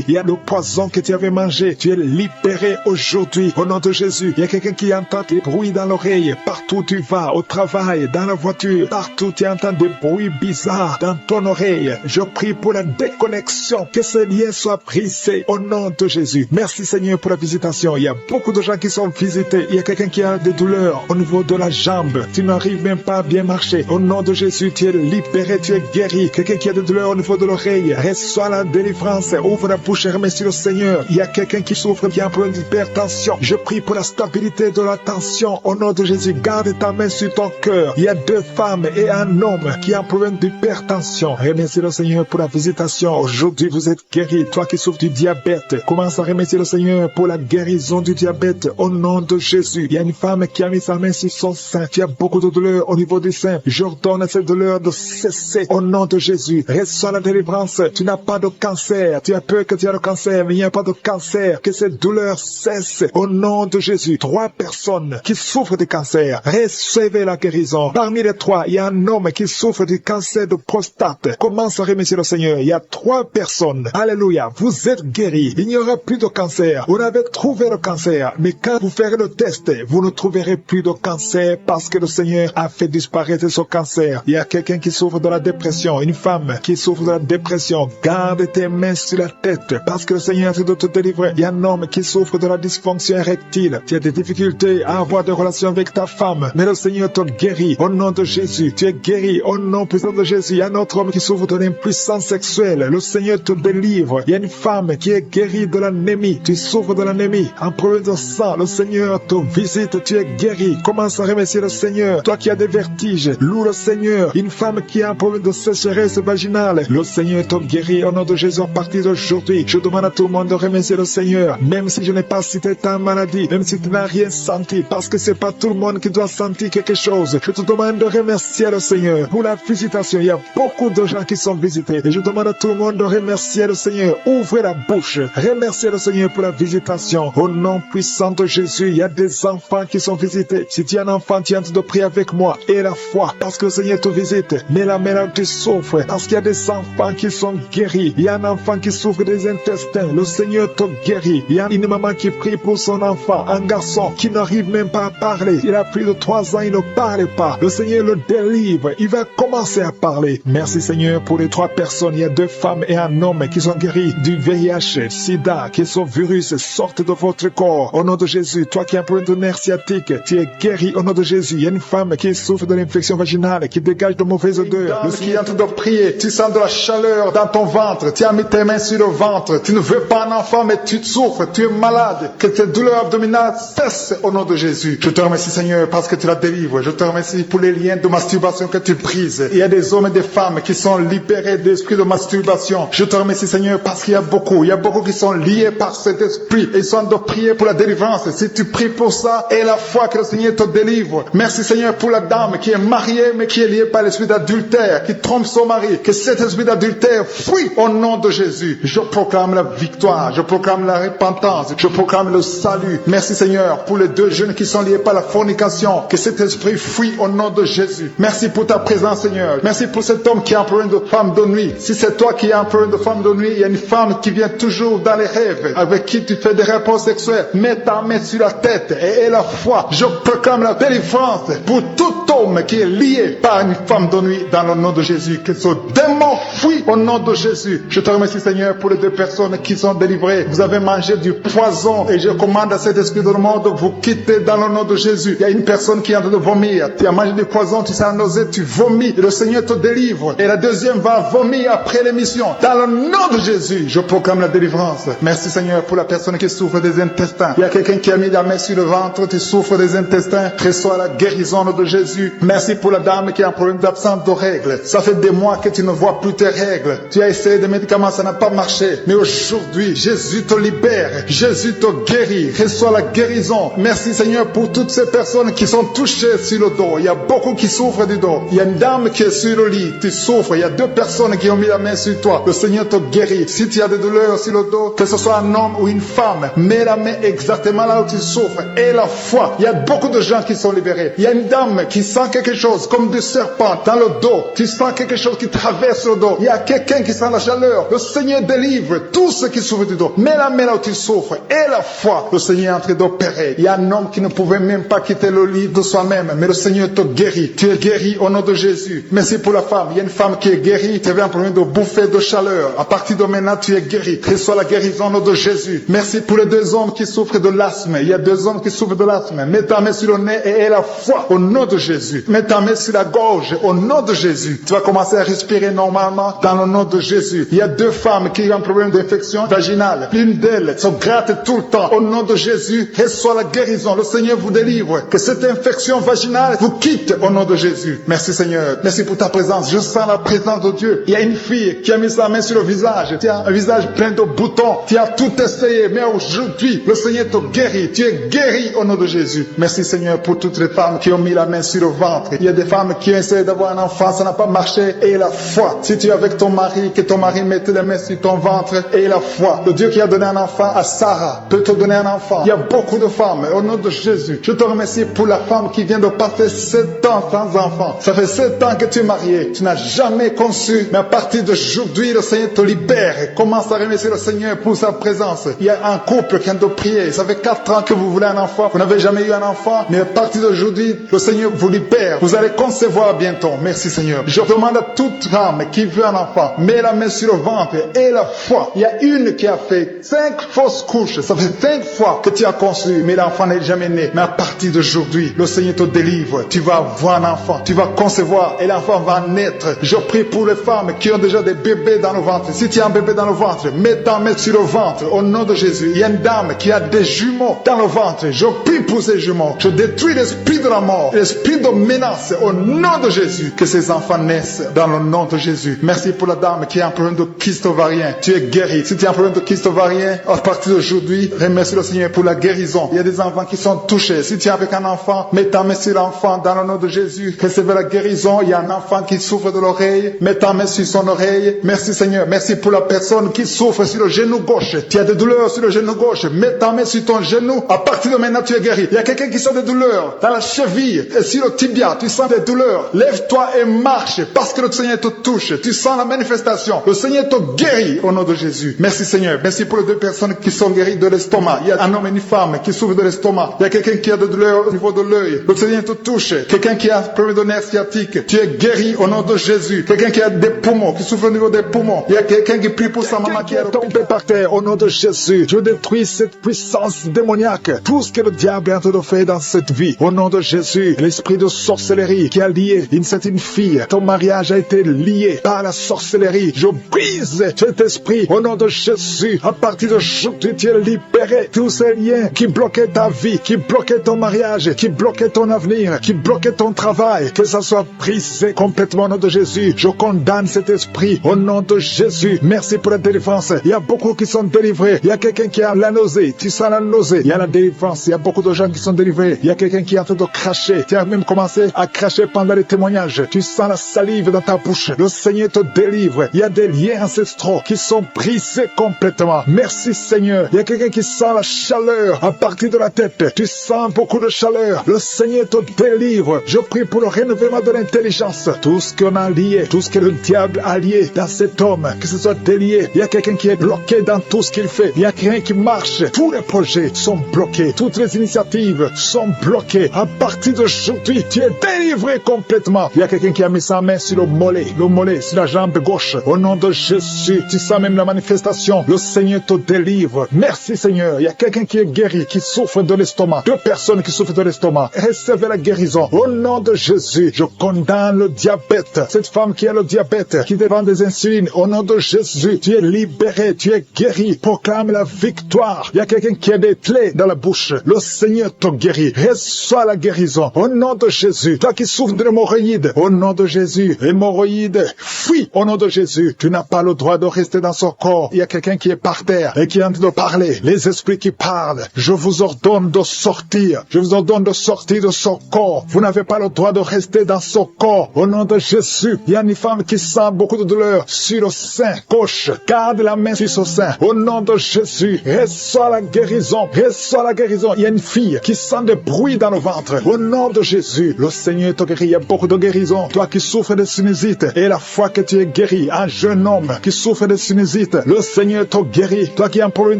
Il y a le poison que tu avais mangé. Tu es libéré aujourd'hui. Au nom de Jésus. Il y a quelqu'un qui entend des bruits dans l'oreille. Partout où tu vas, au travail, dans la voiture. Partout tu entends des bruits bizarres dans ton oreille. Je prie pour la déconnexion. Que ces liens soient brisés. Au nom de Jésus. Merci Seigneur pour la visitation. Il y a beaucoup de gens qui sont visités. Il y a quelqu'un qui a des douleurs au niveau de la jambe. Tu n'arrives même pas à bien marcher. Au nom de Jésus, tu es libéré, tu es guéri. Quelqu'un qui a des douleurs au niveau de l'oreille, reçois la délivrance. Ouvre la bouche et remercie le Seigneur. Il y a quelqu'un qui souffre, qui a un problème d'hypertension. Je prie pour la stabilité de la tension. Au nom de Jésus, garde ta main sur ton cœur. Il y a 2 femmes et un homme qui a un problème d'hypertension. Remercie le Seigneur pour la visitation. Aujourd'hui, vous êtes guéri. Toi qui souffres du diabète, commence à remercier le Seigneur pour la guérison du diabète. Au nom de Jésus, il y a une femme qui a mis sa main sur son sein. Tu as beaucoup de douleur au niveau du sein. J'ordonne à cette douleur de cesser. Au nom de Jésus, reçois la délivrance. Tu n'as pas de cancer. Tu as peur que tu as le cancer, mais il n'y a pas de cancer. Que cette douleur cesse. Au nom de Jésus, 3 personnes qui souffrent de cancer, recevez la guérison. Parmi les 3, il y a un homme qui souffre du cancer de prostate. Commence à remercier le Seigneur. Il y a 3 personnes. Alléluia. Vous êtes guéris. Il n'y aura plus de cancer. Vous avez trouvé le cancer, mais quand vous ferez le test, vous ne trouverez plus de cancer parce que le Seigneur a fait disparaître ce cancer. Il y a quelqu'un qui souffre de la dépression, une femme qui souffre de la dépression. Garde tes mains sur la tête parce que le Seigneur doit te délivrer. Il y a un homme qui souffre de la dysfonction érectile. Tu as des difficultés à avoir des relations avec ta femme, mais le Seigneur te guérit. Au nom de Jésus, tu es guéri. Au nom puissant de Jésus, il y a un autre homme qui souffre de l'impuissance sexuelle. Le Seigneur te délivre. Il y a une femme qui est guérie de l'anémie. Tu souffres de l'anémie, un problème de sang. Le Seigneur te visite. Tu es guéri. Commence à remercier le Seigneur. Toi qui as des vertiges, loue le Seigneur. Une femme qui a un problème de sécheresse vaginale, le Seigneur te guérit. Au nom de Jésus, à partir d'aujourd'hui, je demande à tout le monde de remercier le Seigneur. Même si je n'ai pas cité ta maladie, même si tu n'as rien senti, parce que c'est pas tout le monde qui doit sentir quelque chose. Je te demande de remercier le Seigneur pour la visitation. Il y a beaucoup de gens qui sont visités. Et je demande à tout le monde de remercier le Seigneur. Ouvrez la bouche. Remerciez le Seigneur pour la visitation. Au nom puissant de Jésus, il y a des enfants qui sont visités. Si tu es un enfant, tu es en train de prier avec moi. Et la foi, parce que le Seigneur te visite. Mais la mère tu souffres, parce qu'il y a des enfants qui sont guéris. Il y a un enfant qui souffre des intestins. Le Seigneur te guérit. Il y a une maman qui prie pour son enfant, un garçon qui n'arrive même pas à parler. Il a plus de 3 ans, il ne parle pas. Le Seigneur le délivre. Il va commencer à parler. Merci Seigneur pour les 3 personnes. Il y a 2 femmes et un homme qui sont guéris du VIH, SIDA, que ce virus sorte de votre corps. Au nom de Jésus, toi qui as un problème de nerf sciatique, tu es guéri au nom de Jésus. Il y a une femme qui souffre de l'infection vaginale, qui dégage de mauvaises odeurs. Le qui est en train de prier, tu sens de la chaleur dans ton ventre, tu as mis tes mains sur le ventre, tu ne veux pas un enfant mais tu souffres, tu es malade, que tes douleurs abdominales cessent au nom de Jésus. Je te remercie Seigneur parce que tu la délivres. Je te remercie pour les liens de masturbation que tu brises. Il y a des hommes et des femmes qui sont libérés d'esprit de masturbation. Je te remercie Seigneur parce qu'il y a beaucoup qui sont liés par cet esprit et ils sont de prier pour la délivrance. Si tu pries pour ça, et la foi que le Seigneur te délivre. Merci Seigneur pour la dame qui est mariée mais qui est liée par l'esprit d'adultère, qui trompe son mari, que cet esprit d'adultère fuit au nom de Jésus. Je proclame la victoire, je proclame la repentance, je proclame le salut. Merci Seigneur pour les 2 jeunes qui sont liés par la fornication, que cet esprit fuit au nom de Jésus. Merci pour ta présence Seigneur. Merci pour cet homme qui a un problème de femme de nuit. Si c'est toi qui as un problème de femme de nuit, il y a une femme qui vient toujours dans les rêves, avec qui tu fais des rapports sexuels. Mets ta main sur la tête et la foi. Je proclame la délivrance pour tout homme qui est lié par une femme de nuit dans le nom de Jésus. Que ce démon fuit au nom de Jésus. Je te remercie Seigneur pour les 2 personnes qui sont délivrées. Vous avez mangé du poison et je commande à cet esprit de mort de vous quitter dans le nom de Jésus. Il y a une personne qui est en train de vomir. Tu as mangé du poison, tu sens nausée, tu vomis et le Seigneur te délivre. Et la deuxième va vomir après l'émission. Dans le nom de Jésus, je proclame la délivrance. Merci Seigneur pour la personne qui souffre des intestins. Il y a quelqu'un qui a mis la main sur le ventre, tu souffres des intestins. Reçois la guérison de Jésus. Merci pour la dame qui a un problème d'absence de règles. Ça fait des mois que tu ne vois plus tes règles. Tu as essayé des médicaments, ça n'a pas marché. Mais aujourd'hui, Jésus te libère. Jésus te guérit. Reçois la guérison. Merci Seigneur pour toutes ces personnes qui sont touchées sur le dos. Il y a beaucoup qui souffrent du dos. Il y a une dame qui est sur le lit. Tu souffres. Il y a 2 personnes qui ont mis la main sur toi. Le Seigneur te guérit. Si tu as des douleurs sur le dos, que ce soit un homme ou une femme, mets la main exactement là où tu souffres. Et la foi. Il y a beaucoup de gens qui sont libérés. Il y a une dame qui sent quelque chose comme du serpent dans le dos. Tu sens quelque chose qui traverse le dos. Il y a quelqu'un qui sent la chaleur. Le Seigneur délivre tous ceux qui souffrent du dos. Mets la main là où tu souffres. Et la foi, le Seigneur est en train d'opérer. Il y a un homme qui ne pouvait même pas quitter le lit de soi-même. Mais le Seigneur te guérit. Tu es guéri au nom de Jésus. Merci pour la femme. Il y a une femme qui est guérie. Tu avais un problème de bouffée de chaleur. À partir de maintenant, tu es guéri. Reçois la guérison au nom de Jésus. Merci pour les 2 hommes qui souffrent de l'asthme. Il y a 2 hommes qui souffrent de l'asthme. Mets ta main sur le nez et aie la foi au nom de Jésus. Mets ta main sur la gorge au nom de Jésus. Tu vas commencer à respirer normalement dans le nom de Jésus. Il y a 2 femmes qui ont un problème d'infection vaginale. L'une d'elles se gratte tout le temps. Au nom de Jésus, reçois la guérison. Le Seigneur vous délivre. Que cette infection vaginale vous quitte au nom de Jésus. Merci Seigneur. Merci pour ta présence. Je sens la présence de Dieu. Il y a une fille qui a mis sa main sur le visage. Tu as un visage plein de boutons. Tu as tout essayé. Mais aujourd'hui, le Seigneur te guérit. Tu es guéri au nom de Jésus. Merci Seigneur pour toutes les femmes qui ont mis la main sur le ventre. Il y a des femmes qui ont essayé d'avoir un enfant. Ça n'a pas marché. Et la foi. Si tu es avec ton mari, que ton mari mette les mains sur ton ventre. Et la foi. Le Dieu qui a donné un enfant à Sarah peut te donner un enfant. Il y a beaucoup de femmes. Au nom de Jésus, je te remercie pour la femme qui vient de passer 7 ans sans enfant. Ça fait 7 ans que tu es marié. Tu n'as jamais conçu. Mais à partir d'aujourd'hui, le Seigneur te libère. Commence à remercier le Seigneur pour sa présence. Il y a un couple qui vient de prier. Ça fait 4 ans que vous voulez un enfant. Vous n'avez jamais eu un enfant. Mais à partir d'aujourd'hui, le Seigneur vous libère. Vous allez concevoir bientôt. Merci Seigneur. Je demande à toute femme qui veut un enfant, mets la main sur le ventre et la foi. Il y a une qui a fait 5 fausses couches. Ça fait 5 fois que tu as conçu, mais l'enfant n'est jamais né. Mais à partir d'aujourd'hui, le Seigneur te délivre. Tu vas avoir un enfant. Tu vas concevoir et l'enfant va naître. Je prie pour les femmes qui ont déjà des bébés dans le ventre. Si tu as un bébé dans le ventre, mets ta main sur le ventre au nom de Jésus. Il y a une dame qui a des jumeaux dans le ventre. Je prie pour ces jumeaux. Je détruis l'esprit de la mort, l'esprit de menace au nom de Jésus. Que ces enfants naissent dans le nom de Jésus. Merci pour la dame qui a un problème de kyste ovarien. Tu es guéri. Si tu as un problème de kyste ovarien, à partir d'aujourd'hui, remercie le Seigneur pour la guérison. Il y a des enfants qui sont touchés. Si tu es avec un enfant, mets ta main sur l'enfant dans le nom de Jésus. Recevez la guérison. Il y a un enfant qui souffre de l'oreille. Mets ta main sur son oreille. Merci Seigneur. Merci pour la personne qui souffre sur le genou gauche. Tu as des douleurs sur le genou gauche. Mets ta main sur ton genou. À partir de maintenant, tu es guéri. Il y a quelqu'un qui sent des douleurs dans la cheville et sur le tibia. Tu sens des douleurs. Lève-toi et marche parce que le Seigneur te touche. Tu sens la manifestation. Le Seigneur te guérit au nom de Jésus. Merci Seigneur. Merci pour les 2 personnes qui sont guéries de l'estomac. Il y a un homme et une femme qui souffrent de l'estomac. Il y a quelqu'un qui a des douleurs au niveau de l'œil. Le Seigneur te touche. Quelqu'un qui a un problème de nerf sciatique. Tu es guéri au nom de Jésus. Quelqu'un qui a des poumons, qui souffre au niveau des poumons. Il y a quelqu'un qui prie pour sa maman qui est tombée par terre au nom de Jésus. Je détruis cette puissance démoniaque. Tout ce que le diable est en train de faire dans cette vie. Au nom de Jésus. L'esprit de sorcellerie qui a lié une certaine fille. Ton mariage a été lié par la sorcellerie. Je brise cet esprit au nom de Jésus. À partir d'aujourd'hui, tu es libéré. Tous ces liens qui bloquaient ta vie, qui bloquaient ton mariage, qui bloquaient ton avenir, qui bloquaient ton travail, que ça soit brisé complètement au nom de Jésus. Je condamne cet esprit au nom de Jésus. Merci pour la délivrance. Il y a beaucoup qui sont délivrés. Il y a quelqu'un qui a la nausée. Tu sens la nausée. Il y a la délivrance. Il y a beaucoup de gens qui sont délivrés. Il y a quelqu'un qui est en train de cracher. Tu as même commencé à cracher pendant les témoignages. Tu sens la salive dans ta bouche. Le Seigneur te délivre. Il y a des liens ancestraux qui sont brisés complètement. Merci Seigneur. Il y a quelqu'un qui sent la chaleur à partir de la tête. Tu sens beaucoup de chaleur. Le Seigneur te délivre. Je prie pour le renouvellement de l'intelligence. Tout ce qu'on a lié, tout ce que le diable a lié dans cet homme, que ce soit délié. Il y a quelqu'un qui est bloqué dans tout ce qu'il fait. Il y a rien qui marche. Tous les projets sont bloqués. Toutes les initiatives sont bloquées. À partir d'aujourd'hui, tu es délivré complètement. Il y a quelqu'un qui a mis sa main sur le mollet sur la jambe gauche. Au nom de Jésus, tu sens même la manifestation. Le Seigneur te délivre. Merci Seigneur. Il y a quelqu'un qui est guéri, qui souffre de l'estomac. 2 personnes qui souffrent de l'estomac. Recevez la guérison. Au nom de Jésus, je condamne le diabète. Cette femme qui a le diabète, qui dépend des insulines. Au nom de Jésus, tu es libéré, tu es guéri. Proclame la victoire. Il y a quelqu'un qui a des plaies dans la bouche. Le Seigneur te guérit. Reçois la guérison. Au nom de Jésus. Toi qui souffres de l'hémorroïde. Au nom de Jésus. Hémorroïde, fuis. Au nom de Jésus. Tu n'as pas le droit de rester dans son corps. Il y a quelqu'un qui est par terre et qui est en train de parler. Les esprits qui parlent. Je vous ordonne de sortir. Je vous ordonne de sortir de son corps. Vous n'avez pas le droit de rester dans son corps. Au nom de Jésus. Il y a une femme qui sent beaucoup de douleur sur le sein gauche. Garde la main sur son sein. Au nom de Jésus. Reçois la guérison. Reçois la guérison. Il y a une fille qui sent des bruits dans le ventre. Au nom de Jésus. Le Seigneur Seigneur te guérit. Il y a beaucoup de guérisons. Toi qui souffres de sinusite et la fois que tu es guéri, un jeune homme qui souffre de sinusite, le Seigneur te guérit. Toi qui as un problème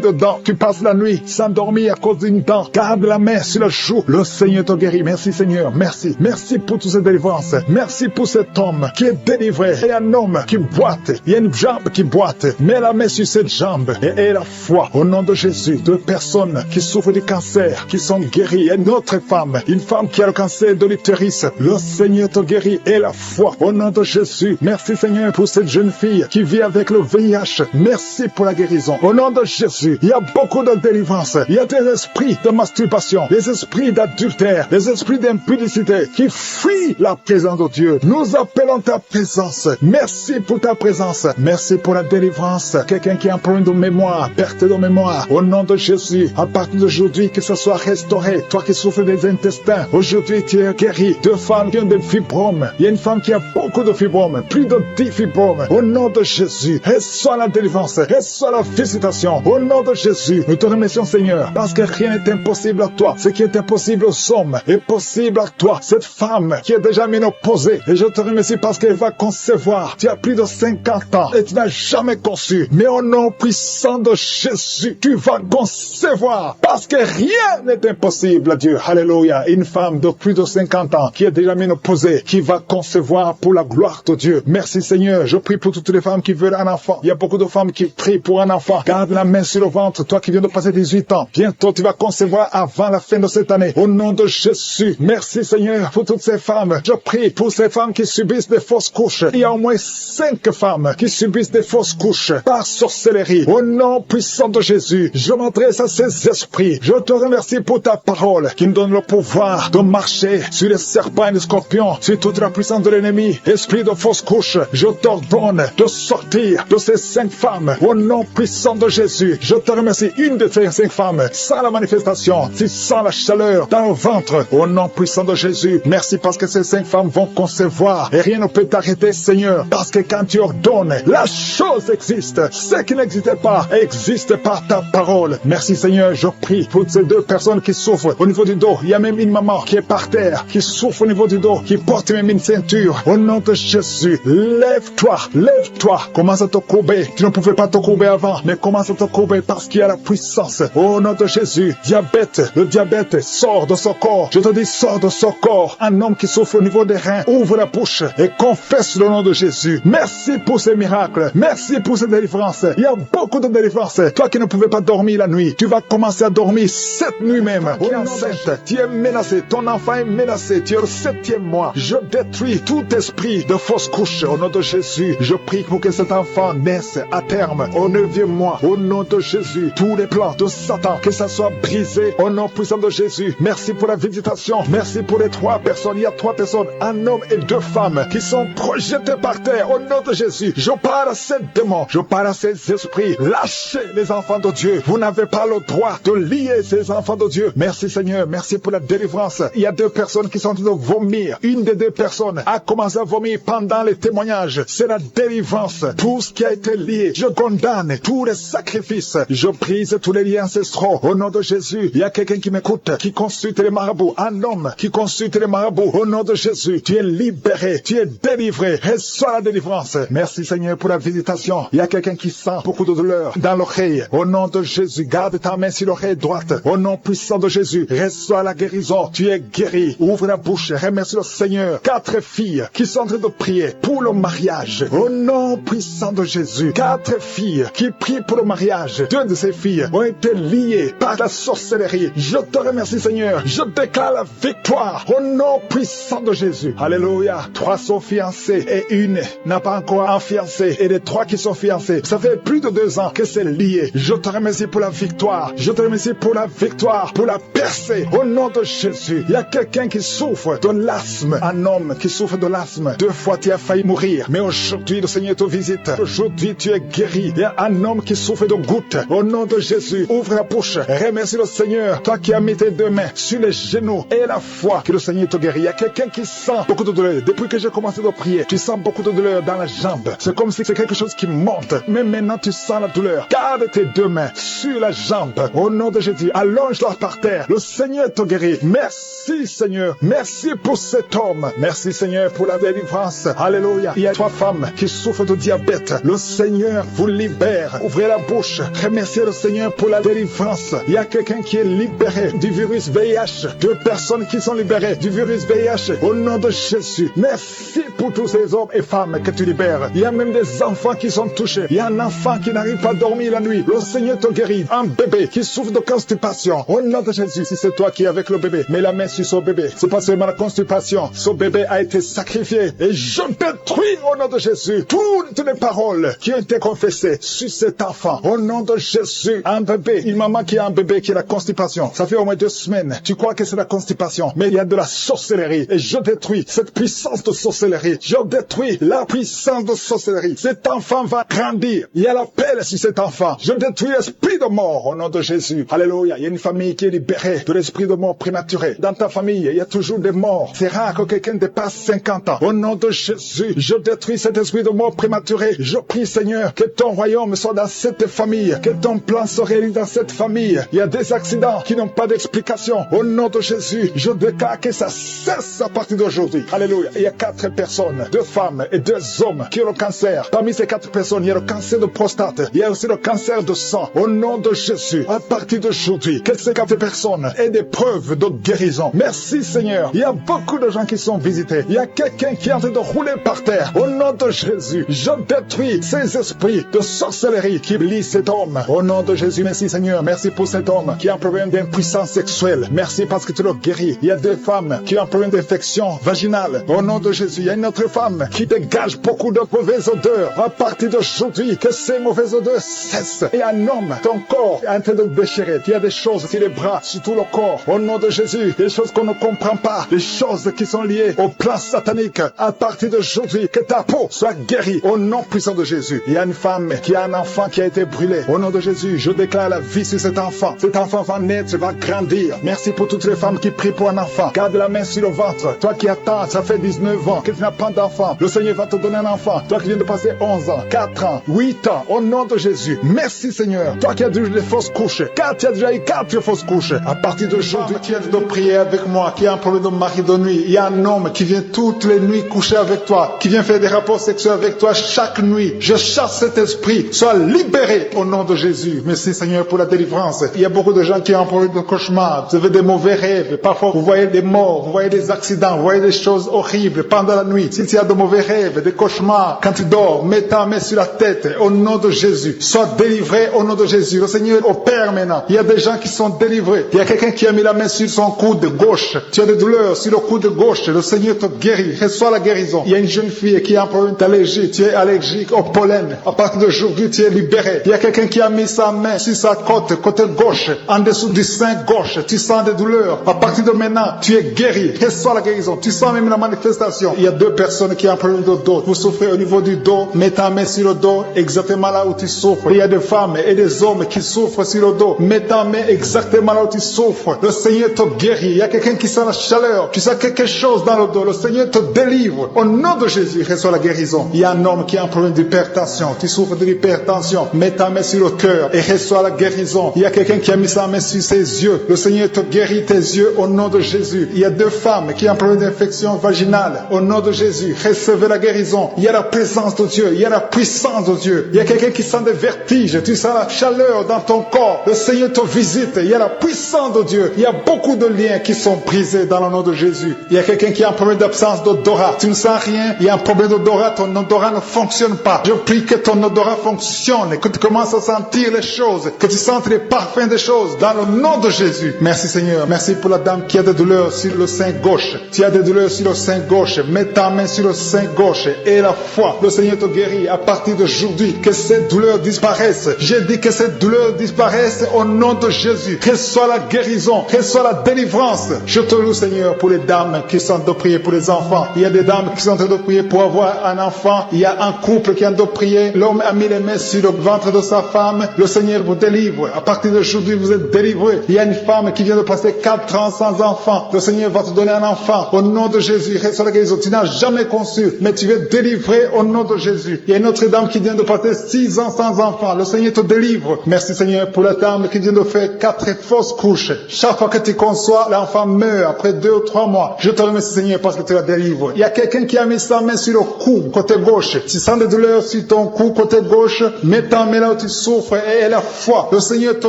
de dents, tu passes la nuit sans dormir à cause d'une dent. Garde la main sur le joue. Le Seigneur te guérit. Merci Seigneur. Merci. Merci pour toutes ces délivrances. Merci pour cet homme qui est délivré. Et un homme qui boite. Il y a une jambe qui boite. Mets la main sur cette jambe et aie la foi. Au nom de Jésus, deux personnes qui souffrent du cancer, qui sont guéries. Et une autre femme, une femme qui a le cancer de l'utérus. Le Seigneur te guérit et la foi. Au nom de Jésus. Merci Seigneur pour cette jeune fille qui vit avec le VIH. Merci pour la guérison. Au nom de Jésus, il y a beaucoup de délivrance. Il y a des esprits de masturbation, des esprits d'adultère, des esprits d'impudicité qui fuient la présence de Dieu. Nous appelons ta présence. Merci pour ta présence. Merci pour la délivrance. Quelqu'un qui a un problème de mémoire, perte de mémoire. Au nom de Jésus, à partir d'aujourd'hui, que ce soit restauré. Toi qui souffres des intestins, aujourd'hui tu es guéri. Deux femmes qui ont des fibromes. Il y a une femme qui a beaucoup de fibromes, plus de 10 fibromes. Au nom de Jésus, reçois la délivrance, reçois la visitation. Au nom de Jésus, nous te remercions Seigneur, parce que rien n'est impossible à toi. Ce qui est impossible aux hommes est possible à toi. Cette femme qui est déjà ménopausée, et je te remercie parce qu'elle va concevoir. Tu as plus de 50 ans et tu n'as jamais conçu. Mais au nom puissant de Jésus, tu vas concevoir, parce que rien n'est impossible à Dieu. Alléluia. Une femme de plus de 50 ans qui est déjà ménopausée, qui va concevoir pour la gloire de Dieu. Merci Seigneur. Je prie pour toutes les femmes qui veulent un enfant. Il y a beaucoup de femmes qui prient pour un enfant. Garde la main sur le ventre. Toi qui viens de passer 18 ans, bientôt tu vas concevoir avant la fin de cette année. Au nom de Jésus. Merci Seigneur pour toutes ces femmes. Je prie pour ces femmes qui subissent des fausses couches. Il y a au moins 5 femmes qui subissent des fausses couches par sorcellerie. Au nom puissant de Jésus, je m'adresse à ces esprits. Je te remercie pour ta parole qui nous donne le pouvoir de marcher sur les serpents et les scorpions, sur toute la puissance de l'ennemi. Esprit de fausse couche, je t'ordonne de sortir de ces 5 femmes. Au nom puissant de Jésus, je te remercie. Une de ces 5 femmes, sans la manifestation, si sans la chaleur dans le ventre. Au nom puissant de Jésus, merci parce que ces 5 femmes vont concevoir et rien ne peut t'arrêter Seigneur, parce que quand tu ordonnes, la chose existe. Ce qui n'existait pas existe par ta parole. Merci Seigneur, je prie pour ces 2 personnes qui souffrent au niveau du dos. Il y a même une maman qui est par terre, qui souffre au niveau du dos, qui porte même une ceinture. Au nom de Jésus, lève-toi, lève-toi. Commence à te courber. Tu ne pouvais pas te courber avant, mais commence à te courber parce qu'il y a la puissance. Au nom de Jésus, diabète, le diabète sort de son corps. Je te dis, sors de son corps. Un homme qui souffre au niveau des reins, ouvre la bouche et confesse le nom de Jésus. Merci pour ces miracles. Merci pour ces délivrances. Il y a beaucoup de délivrances. Toi qui ne pouvais pas dormir la nuit, tu vas commencer à dormir cette nuit même. Tu es enceinte, tu es menacé, ton enfant est menacé, tu es au 7e mois. Je détruis tout esprit de fausse couche au nom de Jésus. Je prie pour que cet enfant naisse à terme au 9e mois. Au nom de Jésus, tous les plans de Satan, que ça soit brisé au nom puissant de Jésus. Merci pour la visitation. Merci pour les 3 personnes. Il y a 3 personnes, un homme et 2 femmes qui sont projetées par terre au nom de Jésus. Je parle à ces démons, je parle à ces esprits. Lâchez les enfants de Dieu. Vous n'avez pas le droit de lier ces enfants de Dieu. Merci Seigneur, merci pour la délivrance. Il y a 2 personnes qui sont en train de vomir. Une des 2 personnes a commencé à vomir pendant les témoignages. C'est la délivrance. Tout ce qui a été lié, je condamne tous les sacrifices. Je brise tous les liens ancestraux. Au nom de Jésus, il y a quelqu'un qui m'écoute, qui consulte les marabouts. Un homme qui consulte les marabouts. Au nom de Jésus, tu es libéré, tu es délivré. Reçois la délivrance. Merci Seigneur pour la visitation. Il y a quelqu'un qui sent beaucoup de douleur dans l'oreille. Au nom de Jésus, garde ta main sur l'oreille droite. Au nom puissant de Jésus, reçois la guérison. Tu es guéri. Ouvre la bouche. Remercie le Seigneur. 4 filles qui sont en train de prier pour le mariage. Au nom puissant de Jésus, 4 filles qui prient pour le mariage. 2 de ces filles ont été liées par la sorcellerie. Je te remercie Seigneur. Je déclare la victoire au nom puissant de Jésus. Alléluia. 3 sont fiancées et une n'a pas encore un fiancé. Et les 3 qui sont fiancés, ça fait plus de 2 ans que c'est lié. Je te remercie pour la victoire. Je te remercie pour la victoire, pour la percée. Au nom de Jésus, il y a quelqu'un qui souffre de l'asthme. Un homme qui souffre de l'asthme. 2 fois tu as failli mourir. Mais aujourd'hui, le Seigneur te visite. Aujourd'hui, tu es guéri. Il y a un homme qui souffre de gouttes. Au nom de Jésus, ouvre la bouche. Remercie le Seigneur. Toi qui as mis tes 2 mains sur les genoux et la foi que le Seigneur te guérit. Il y a quelqu'un qui sent beaucoup de douleur. Depuis que j'ai commencé de prier, tu sens beaucoup de douleur dans la jambe. C'est comme si c'est quelque chose qui monte. Mais maintenant, tu sens la douleur. Garde tes 2 mains sur la jambe. Au nom de Jésus, allonge-la par terre. Le Seigneur te guérit. Merci Seigneur. Merci Merci pour cet homme. Merci Seigneur pour la délivrance. Alléluia. Il y a 3 femmes qui souffrent de diabète. Le Seigneur vous libère. Ouvrez la bouche. Remerciez le Seigneur pour la délivrance. Il y a quelqu'un qui est libéré du virus VIH. 2 personnes qui sont libérées du virus VIH. Au nom de Jésus. Merci pour tous ces hommes et femmes que tu libères. Il y a même des enfants qui sont touchés. Il y a un enfant qui n'arrive pas à dormir la nuit. Le Seigneur te guérit. Un bébé qui souffre de constipation. Au nom de Jésus. Si c'est toi qui es avec le bébé, mets la main sur son bébé. C'est pas seulement la constipation. Son bébé a été sacrifié. Et je détruis au nom de Jésus toutes les paroles qui ont été confessées sur cet enfant. Au nom de Jésus. Un bébé, une maman qui a un bébé qui a la constipation. Ça fait au moins 2 semaines. Tu crois que c'est la constipation. Mais il y a de la sorcellerie. Et je détruis cette puissance de sorcellerie. Je détruis la puissance de sorcellerie. Cet enfant va grandir. Il y a l'appel sur cet enfant. Je détruis l'esprit de mort au nom de Jésus. Alléluia. Il y a une famille qui est libérée de l'esprit de mort prématuré. Dans ta famille, il y a toujours des morts. C'est rare que quelqu'un dépasse 50 ans. Au nom de Jésus, je détruis cet esprit de mort prématuré. Je prie, Seigneur, que ton royaume soit dans cette famille, que ton plan se réalise dans cette famille. Il y a des accidents qui n'ont pas d'explication. Au nom de Jésus, je déclare que ça cesse à partir d'aujourd'hui. Alléluia. Il y a 4 personnes, 2 femmes et 2 hommes qui ont le cancer. Parmi ces 4 personnes, il y a le cancer de prostate. Il y a aussi le cancer de sang. Au nom de Jésus, à partir d'aujourd'hui, que ces 4 personnes aient des preuves de guérison. Merci Seigneur. Il y a beaucoup de gens qui sont visités. Il y a quelqu'un qui est en train de rouler par terre. Au nom de Jésus, je détruis ces esprits de sorcellerie qui lient cet homme. Au nom de Jésus, merci Seigneur. Merci pour cet homme qui a un problème d'impuissance sexuelle. Merci parce que tu le guéris. Il y a 2 femmes qui ont un problème d'infection vaginale. Au nom de Jésus, il y a une autre femme qui dégage beaucoup de mauvaises odeurs. À partir d'aujourd'hui, que ces mauvaises odeurs cessent. Et un homme, ton corps est en train de déchirer. Il y a des choses sur les bras, sur tout le corps. Au nom de Jésus, des choses qu'on ne comprend pas. Des choses qui sont liées au plan satanique. À partir d'aujourd'hui, que ta peau soit guérie. Au nom puissant de Jésus. Il y a une femme qui a un enfant qui a été brûlé. Au nom de Jésus, je déclare la vie sur cet enfant. Cet enfant va naître, va grandir. Merci pour toutes les femmes qui prient pour un enfant. Garde la main sur le ventre. Toi qui attends, ça fait 19 ans que tu n'as pas d'enfant. Le Seigneur va te donner un enfant. Toi qui viens de passer 11 ans, 4 ans, 8 ans. Au nom de Jésus. Merci Seigneur. Toi qui as déjà eu des fausses couches. Car tu as déjà eu 4 fausses couches. À partir d'aujourd'hui, tu viens de prier avec moi, qui a un problème de mari de nuit. Il y a un homme qui vient toutes les nuits coucher avec toi, qui vient faire des rapports sexuels avec toi chaque nuit. Je chasse cet esprit. Sois libéré au nom de Jésus. Merci Seigneur pour la délivrance. Il y a beaucoup de gens qui ont un problème de cauchemar. Vous avez des mauvais rêves. Parfois, vous voyez des morts, vous voyez des accidents, vous voyez des choses horribles pendant la nuit. Si tu as de mauvais rêves, des cauchemars, quand tu dors, mets ta main sur la tête au nom de Jésus. Sois délivré au nom de Jésus. Le Seigneur opère maintenant. Il y a des gens qui sont délivrés. Il y a quelqu'un qui a mis la main sur son coude gauche. Tu as des douleurs sur le coude gauche. Le Seigneur te guérit. Reçois la guérison. Il y a une jeune fille qui a un problème d'allergie. Tu es allergique au pollen. À partir d'aujourd'hui, tu es libéré. Il y a quelqu'un qui a mis sa main sur sa côté gauche, en dessous du sein gauche. Tu sens des douleurs. À partir de maintenant, tu es guéri. Reçois la guérison. Tu sens même la manifestation. Il y a 2 personnes qui ont un problème de dos. Vous souffrez au niveau du dos. Mets ta main sur le dos, exactement là où tu souffres. Il y a des femmes et des hommes qui souffrent sur le dos. Mets ta main exactement là où tu souffres. Le Seigneur te guérit. Il y a quelqu'un qui sent la chaleur. Tu sens quelque chose dans le dos. Le Seigneur te délivre. Au nom de Jésus, reçois la guérison. Il y a un homme qui a un problème d'hypertension. Tu souffres de l'hypertension. Mets ta main sur le cœur et reçois la guérison. Il y a quelqu'un qui a mis sa main sur ses yeux. Le Seigneur te guérit tes yeux au nom de Jésus. Il y a 2 femmes qui ont un problème d'infection vaginale. Au nom de Jésus, recevez la guérison. Il y a la présence de Dieu. Il y a la puissance de Dieu. Il y a quelqu'un qui sent des vertiges. Tu sens la chaleur dans ton corps. Le Seigneur te visite. Il y a la puissance de Dieu. Il y a beaucoup de liens qui sont brisés dans le nom de Jésus. Il y a quelqu'un qui a un problème d'absence d'odorat. Tu ne sens rien. Il y a un problème d'odorat. Ton odorat ne fonctionne pas. Je prie que ton odorat fonctionne. Que tu commences à sentir les choses. Que tu sentes les parfums des choses. Dans le nom de Jésus. Merci Seigneur. Merci pour la dame qui a des douleurs sur le sein gauche. Tu as des douleurs sur le sein gauche. Mets ta main sur le sein gauche. Et la foi. Le Seigneur te guérit à partir d'aujourd'hui. Que ces douleurs disparaissent. J'ai dit que ces douleurs disparaissent au nom de Jésus. Reçois la guérison. Reçois la délivrance. Je te loue Seigneur pour les dames qui sont en train de prier pour les enfants. Il y a des dames qui sont en train de prier pour avoir un enfant. Il y a un couple qui est en train de prier. L'homme a mis les mains sur le ventre de sa femme. Le Seigneur vous délivre. À partir d'aujourd'hui, vous êtes délivrés. Il y a une femme qui vient de passer 4 ans sans enfant. Le Seigneur va te donner un enfant. Au nom de Jésus, reçois la guérison. Tu n'as jamais conçu, mais tu es délivré au nom de Jésus. Il y a une autre dame qui vient de passer 6 ans sans enfant. Le Seigneur te délivre. Merci Seigneur pour la dame qui vient de faire 4 fausses couches. Chaque fois que tu conçois, l'enfant meurt après 2 ou 3 mois. Je te remercie, Seigneur, parce que tu la délivres. Il y a quelqu'un qui a mis sa main sur le cou, côté gauche. Tu sens des douleurs sur ton cou, côté gauche. Mets ta main là où tu souffres et la foi. Le Seigneur te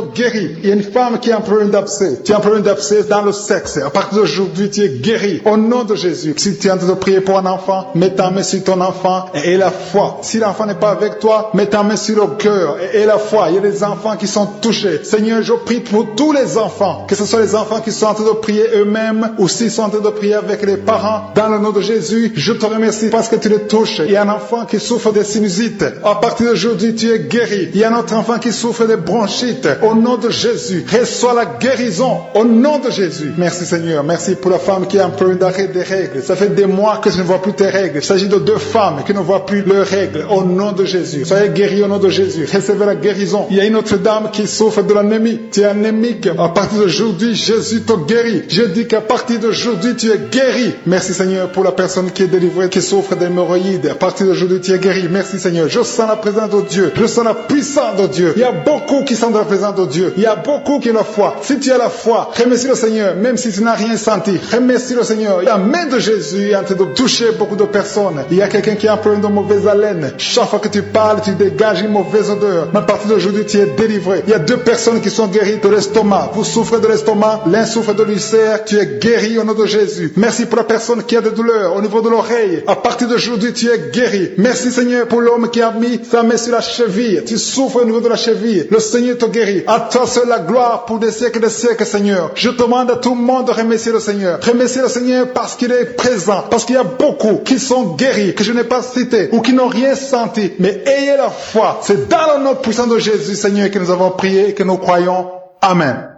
guérit. Il y a une femme qui a un problème d'abcès. Tu as un problème d'abcès dans le sexe. À partir d'aujourd'hui, tu es guéri. Au nom de Jésus. Si tu es en train de prier pour un enfant, mets ta main sur ton enfant et la foi. Si l'enfant n'est pas avec toi, mets ta main sur le cœur et la foi. Il y a des enfants qui sont touchés. Seigneur, je prie pour tous les enfants. Que ce soit les enfants qui sont en train de prier eux-mêmes ou s'ils sont en train de prier avec les parents. Dans le nom de Jésus, je te remercie parce que tu les touches. Il y a un enfant qui souffre de sinusite. À partir d'aujourd'hui, tu es guéri. Il y a un autre enfant qui souffre de bronchite. Au nom de Jésus, reçois la guérison. Au nom de Jésus. Merci Seigneur. Merci pour la femme qui a un problème d'arrêt des règles. Ça fait des mois que je ne vois plus tes règles. Il s'agit de 2 femmes qui ne voient plus leurs règles. Au nom de Jésus. Soyez guéris au nom de Jésus. Recevez la guérison. Il y a une autre dame qui souffre de l'anémie. Tu es anémique. À partir d'aujourd'hui, Jésus te guérit. Je dis qu'à partir d'aujourd'hui, tu es guéri. Merci Seigneur pour la personne qui est délivrée, qui souffre d'hémorroïdes. À partir d'aujourd'hui, tu es guéri. Merci Seigneur. Je sens la présence de Dieu. Je sens la puissance de Dieu. Il y a beaucoup qui sont dans la présence de Dieu. Il y a beaucoup qui ont la foi. Si tu as la foi, remercie le Seigneur, même si tu n'as rien senti. Remercie le Seigneur. La main de Jésus est en train de toucher beaucoup de personnes. Il y a quelqu'un qui a un problème de mauvaise haleine. Chaque fois que tu parles, tu dégages une mauvaise odeur. Mais à partir d'aujourd'hui, tu es délivré. Il y a 2 personnes qui sont guéries de l'estomac. Vous souffrez de l'estomac, l'un souffre de l'ulcère. Tu es guéri au nom de Jésus. Merci pour la personne qui a des douleurs au niveau de l'oreille. À partir d'aujourd'hui, tu es guéri. Merci Seigneur pour l'homme qui a mis sa main sur la cheville. Tu souffres au niveau de la cheville. Le Seigneur te guérit. À toi seul la gloire pour des siècles Seigneur. Je demande à tout le monde de remercier le Seigneur. Remercier le Seigneur parce qu'il est présent. Parce qu'il y a beaucoup qui sont guéris, que je n'ai pas cités, ou qui n'ont rien senti. Mais ayez la foi. C'est dans le nom puissant de Jésus, Seigneur, que nous avons prié et que nous croyons. Amen.